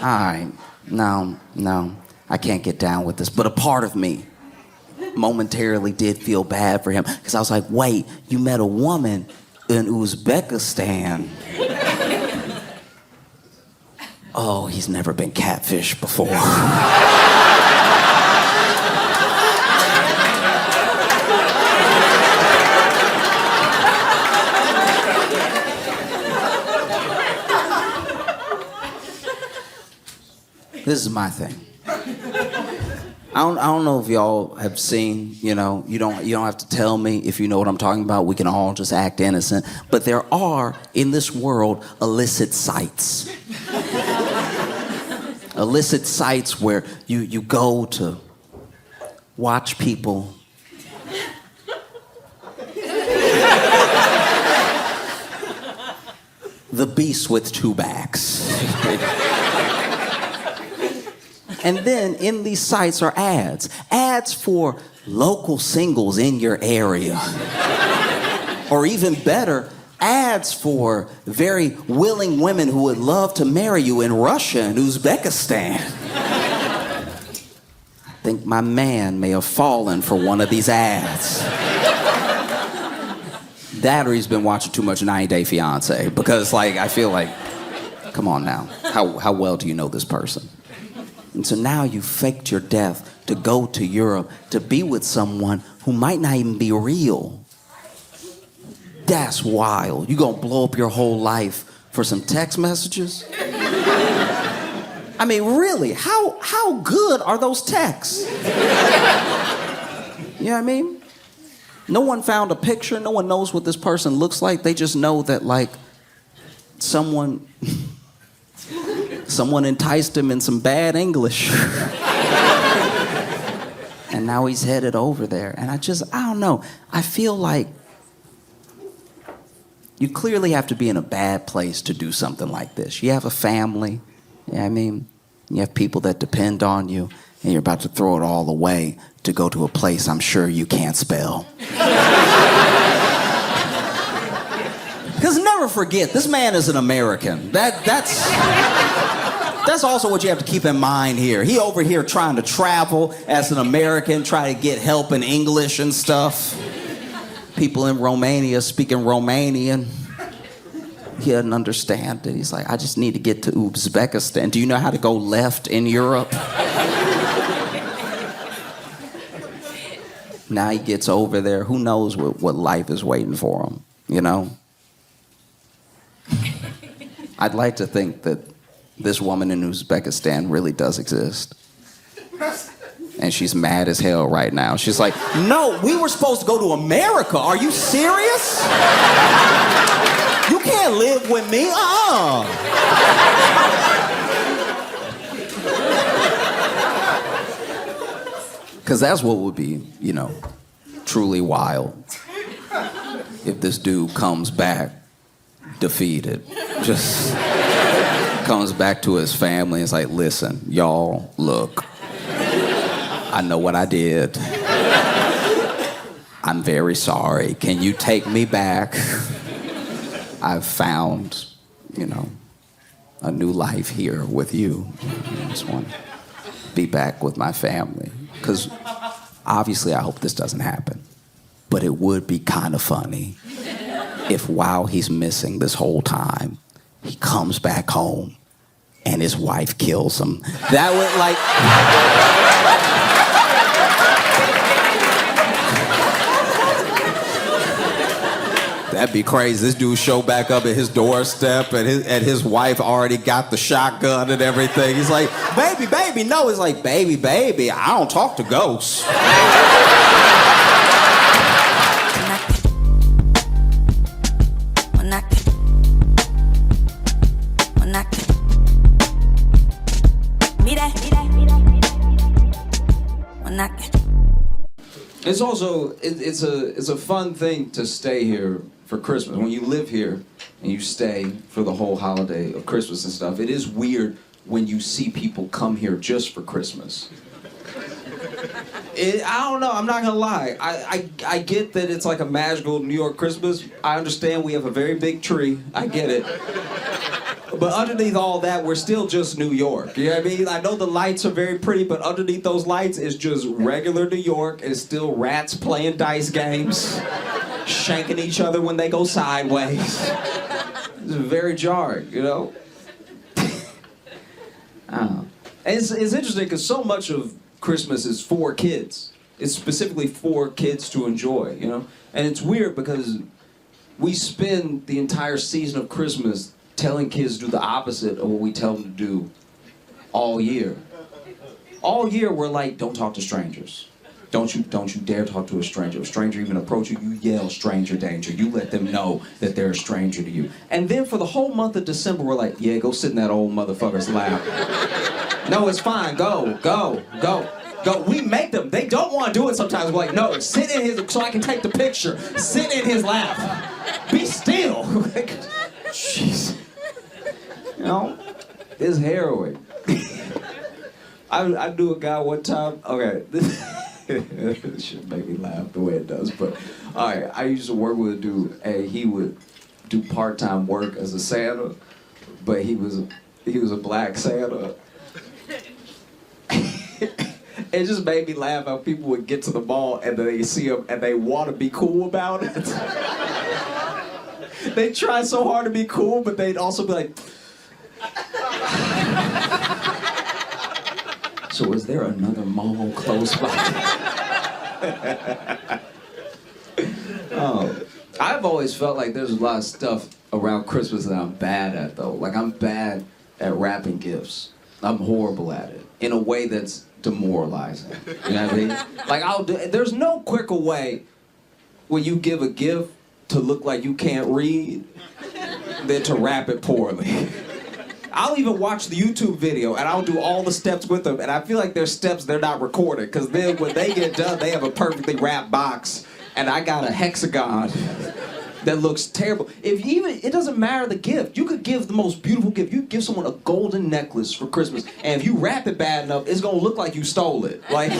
right, no, I can't get down with this. But a part of me momentarily did feel bad for him because I was like, wait, you met a woman in Uzbekistan. Oh, he's never been catfished before. This is my thing. I don't know if y'all have seen, you don't have to tell me if you know what I'm talking about. We can all just act innocent. But there are, in this world, illicit sites. Illicit sites where you go to watch people the beast with two backs. And then in these sites are ads. Ads for local singles in your area. Or even better, ads for very willing women who would love to marry you in Russia and Uzbekistan. I think my man may have fallen for one of these ads. That or he's been watching too much 90 Day Fiancé. Because, I feel like, come on now. How well do you know this person? And so now you faked your death to go to Europe to be with someone who might not even be real. That's wild. You gonna blow up your whole life for some text messages? I mean, really, how good are those texts? You know what I mean? No one found a picture. No one knows what this person looks like. They just know that, someone enticed him in some bad English. And now he's headed over there. And I don't know. I feel like you clearly have to be in a bad place to do something like this. You have a family, you know what I mean? You have people that depend on you, and you're about to throw it all away to go to a place I'm sure you can't spell. Because never forget, this man is an American. That's also what you have to keep in mind here. He over here trying to travel as an American, try to get help in English and stuff. People in Romania speaking Romanian. He doesn't understand it. He's like, I just need to get to Uzbekistan. Do you know how to go left in Europe? Now he gets over there. Who knows what life is waiting for him, you know? I'd like to think that this woman in Uzbekistan really does exist. And she's mad as hell right now. She's like, no, we were supposed to go to America. Are you serious? You can't live with me. Because that's what would be, truly wild. If this dude comes back defeated. Just comes back to his family and is like, listen, y'all, look. I know what I did. I'm very sorry. Can you take me back? I've found, a new life here with you. I just want to be back with my family. Because obviously I hope this doesn't happen. But it would be kind of funny if while he's missing this whole time, he comes back home and his wife kills him. That would that'd be crazy. This dude show back up at his doorstep and his wife already got the shotgun and everything. He's like, baby, no. He's like, baby, I don't talk to ghosts. It's also it's a fun thing to stay here for Christmas. When you live here and you stay for the whole holiday of Christmas and stuff, it is weird when you see people come here just for Christmas. I don't know, I'm not gonna lie. I get that it's like a magical New York Christmas. I understand we have a very big tree. I get it. But underneath all that, we're still just New York. You know what I mean? I know the lights are very pretty, but underneath those lights is just regular New York. It's still rats playing dice games, shanking each other when they go sideways. It's very jarring, you know? It's interesting because so much of Christmas is for kids. It's specifically for kids to enjoy, you know? And it's weird because we spend the entire season of Christmas telling kids to do the opposite of what we tell them to do all year. All year we're like, don't talk to strangers. Don't you dare talk to a stranger. If a stranger even approach you, you yell stranger danger. You let them know that they're a stranger to you. And then for the whole month of December, we're like, yeah, go sit in that old motherfucker's lap. No, it's fine. Go. We make them. They don't want to do it sometimes. We're like, no, sit in his, so I can take the picture. Sit in his lap. Be still. Jeez. You know, it's harrowing. I knew a guy one time, okay, this should make me laugh the way it does, but all right, I used to work with a dude, and he would do part-time work as a Santa, but he was a black Santa. It just made me laugh how people would get to the mall and they see him and they want to be cool about it. They try so hard to be cool, but they'd also be like, so is there another mall close by? I've always felt like there's a lot of stuff around Christmas that I'm bad at, though. Like, I'm bad at wrapping gifts. I'm horrible at it in a way that's demoralizing. You know what I mean? Like, there's no quicker way when you give a gift to look like you can't read than to wrap it poorly. I'll even watch the YouTube video and I'll do all the steps with them, and I feel like there's steps they're not recorded, because then when they get done, they have a perfectly wrapped box, and I got a hexagon that looks terrible. It doesn't matter the gift. You could give the most beautiful gift. You could give someone a golden necklace for Christmas, and if you wrap it bad enough, it's gonna look like you stole it. Like,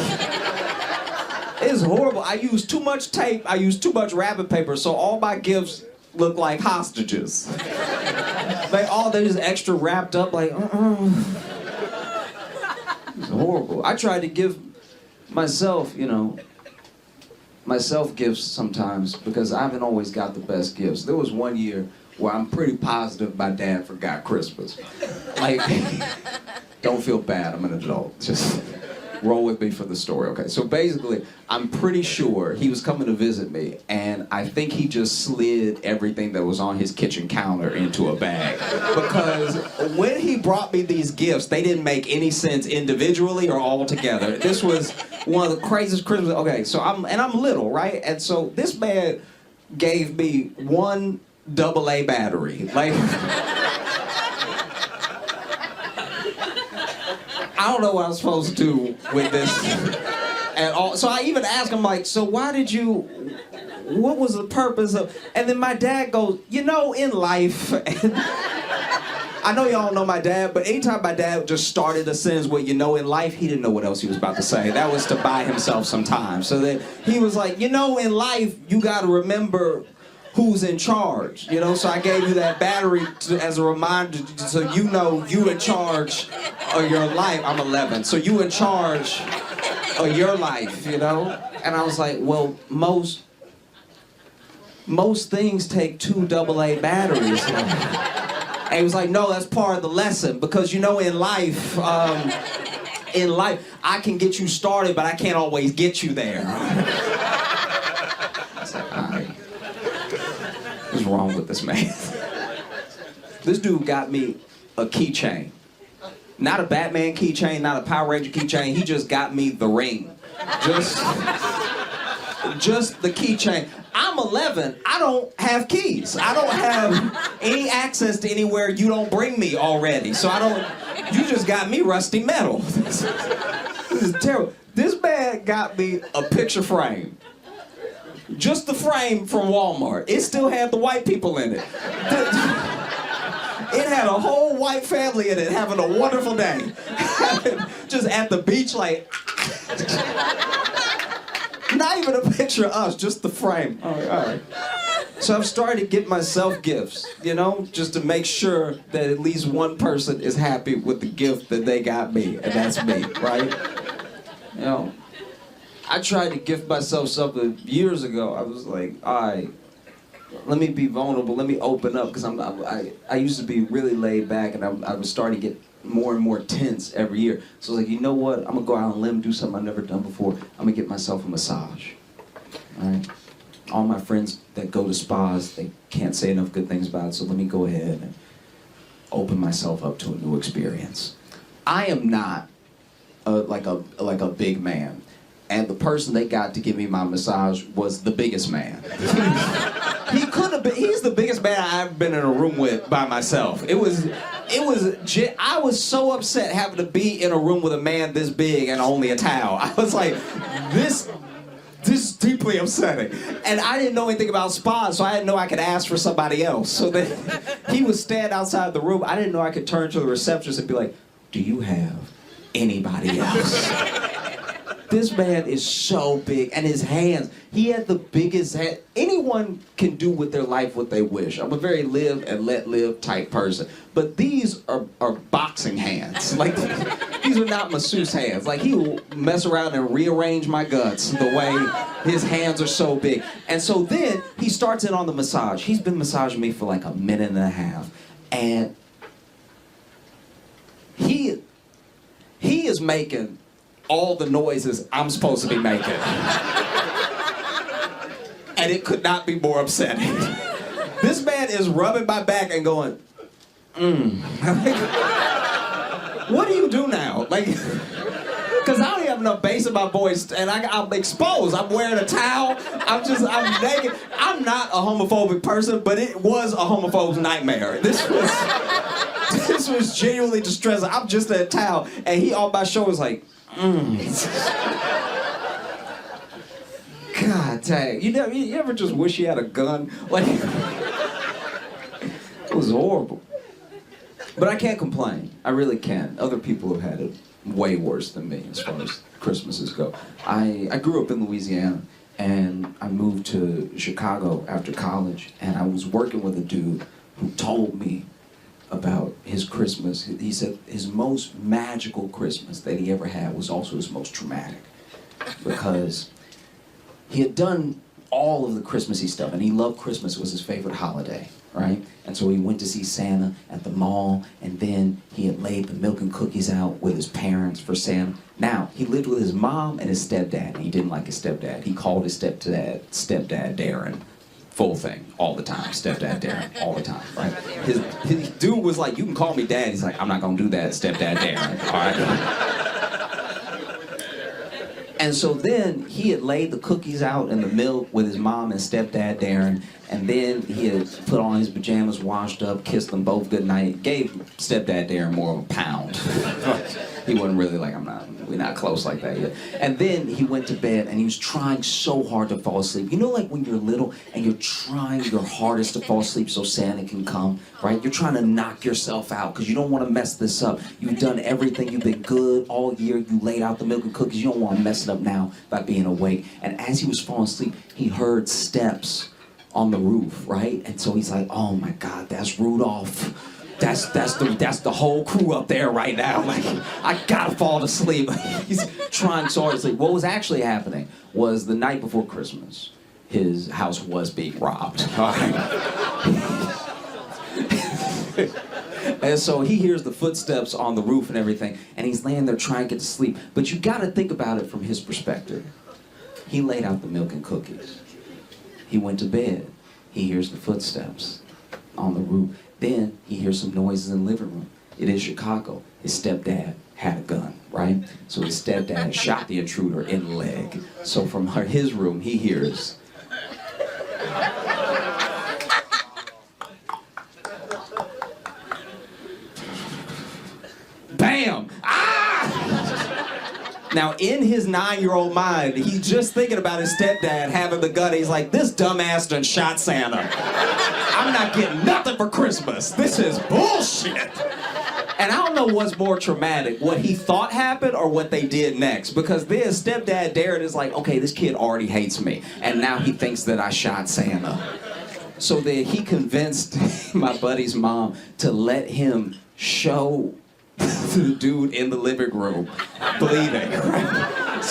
it's horrible. I use too much tape, I use too much wrapping paper, so all my gifts look like hostages. They're just extra wrapped up, like, It's horrible. I try to give myself, myself gifts sometimes, because I haven't always got the best gifts. There was one year where I'm pretty positive my dad forgot Christmas. Like, don't feel bad, I'm an adult. Just roll with me for the story, okay? So basically, I'm pretty sure he was coming to visit me, and I think he just slid everything that was on his kitchen counter into a bag. Because when he brought me these gifts, they didn't make any sense individually or all together. This was one of the craziest Christmas. Okay, so I'm little, right? And so this man gave me one AA battery. Like, I don't know what I'm supposed to do with this at all. So I even asked him, like, so what was the purpose of, and then my dad goes, in life, and I know y'all don't know my dad, but anytime my dad just started a sentence with, in life, he didn't know what else he was about to say. That was to buy himself some time. So that he was like, in life, you gotta remember who's in charge, so I gave you that battery as a reminder, so you in charge of your life. I'm 11, so you in charge of your life, And I was like, well, most things take 2 AA batteries. And he was like, no, that's part of the lesson, because in life, I can get you started, but I can't always get you there. I was like, all right. What's wrong with this man? This dude got me a keychain. Not a Batman keychain, not a Power Ranger keychain. He just got me the ring. Just the keychain. I'm 11. I don't have keys. I don't have any access to anywhere you don't bring me already. So you just got me rusty metal. This is terrible. This man got me a picture frame. Just the frame from Walmart. It still had the white people in it. It had a whole white family in it having a wonderful day. Just at the beach, like... Not even a picture of us, just the frame. All right. So I've started to get myself gifts, you know, just to make sure that at least one person is happy with the gift that they got me, and that's me, right? You know, I tried to gift myself something years ago. I was like, all right, let me be vulnerable, let me open up, because I used to be really laid back, and I was starting to get more and more tense every year. So I was like, you know what, I'm gonna go out on a limb, do something I've never done before. I'm gonna get myself a massage, all right? All my friends that go to spas, they can't say enough good things about it, so let me go ahead and open myself up to a new experience. I am not like a big man, and the person they got to give me my massage was the biggest man. He could have been. He's the biggest man I've been in a room with by myself. I was so upset having to be in a room with a man this big and only a towel. I was like, this is deeply upsetting. And I didn't know anything about spas, so I didn't know I could ask for somebody else. So then he would stand outside the room. I didn't know I could turn to the receptionist and be like, do you have anybody else? This man is so big, and his hands, he had the biggest hand. Anyone can do with their life what they wish. I'm a very live and let live type person. But these are boxing hands. Like, these are not masseuse hands. Like, he will mess around and rearrange my guts the way his hands are so big. And so then he starts in on the massage. He's been massaging me for like a minute and a half. And he is making all the noises I'm supposed to be making. And it could not be more upsetting. This man is rubbing my back and going, what do you do now? Like, because I don't have enough bass in my voice, and I'm exposed. I'm wearing a towel. I'm naked. I'm not a homophobic person, but it was a homophobe's nightmare. This was genuinely distressing. I'm just in a towel, and he on my shoulders like, God dang. You ever just wish you had a gun? Like, it was horrible. But I can't complain. I really can't. Other people have had it way worse than me as far as Christmases go. I grew up in Louisiana, and I moved to Chicago after college, and I was working with a dude who told me about his Christmas. He said his most magical Christmas that he ever had was also his most traumatic, because he had done all of the Christmassy stuff, and he loved Christmas. It was his favorite holiday, right? And so he went to see Santa at the mall, and then he had laid the milk and cookies out with his parents for Santa. Now, he lived with his mom and his stepdad, and he didn't like his stepdad. He called his stepdad Darren. Full thing, all the time. Stepdad Darren, all the time, right? His dude was like, you can call me dad. He's like, I'm not gonna do that, Stepdad Darren, all right? And so then he had laid the cookies out and the milk with his mom and Stepdad Darren, and then he had put on his pajamas, washed up, kissed them both goodnight, gave Stepdad Darren more of a pound. He wasn't really like, we're not close like that yet. And then he went to bed, and he was trying so hard to fall asleep. You know, like when you're little and you're trying your hardest to fall asleep so Santa can come, right? You're trying to knock yourself out because you don't want to mess this up. You've done everything. You've been good all year. You laid out the milk and cookies. You don't want to mess it up now by being awake. And as he was falling asleep, he heard steps on the roof, right? And so he's like, oh my God, that's Rudolph. That's the whole crew up there right now. Like, I gotta fall to sleep. He's trying so hard to sleep. What was actually happening was the night before Christmas, his house was being robbed. And so he hears the footsteps on the roof and everything, and he's laying there trying to get to sleep. But you gotta think about it from his perspective. He laid out the milk and cookies. He went to bed. He hears the footsteps on the roof. Then he hears some noises in the living room. It is Chicago. His stepdad had a gun, right? So his stepdad shot the intruder in the leg. So from his room, he hears, bam! Ah! Now, in his 9-year-old mind, he's just thinking about his stepdad having the gun. He's like, this dumbass done shot Santa. I'm not getting nothing for Christmas. This is bullshit. And I don't know what's more traumatic, what he thought happened or what they did next. Because then stepdad Darren is like, okay, this kid already hates me. And now he thinks that I shot Santa. So then he convinced my buddy's mom to let him show the dude in the living room bleeding. Right?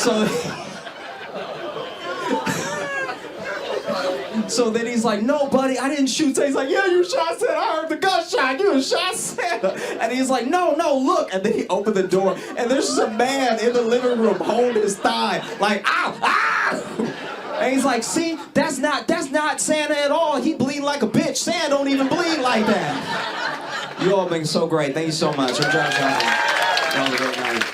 So then he's like, no, buddy, I didn't shoot Santa. He's like, yeah, you shot Santa. I heard the gunshot. You shot Santa. And he's like, no, look. And then he opened the door, and there's just a man in the living room holding his thigh, like, ow, ow. And he's like, see, that's not Santa at all. He bleeding like a bitch. Santa don't even bleed like that. You all been so great. Thank you so much. I'm Josh. Y'all have a great night.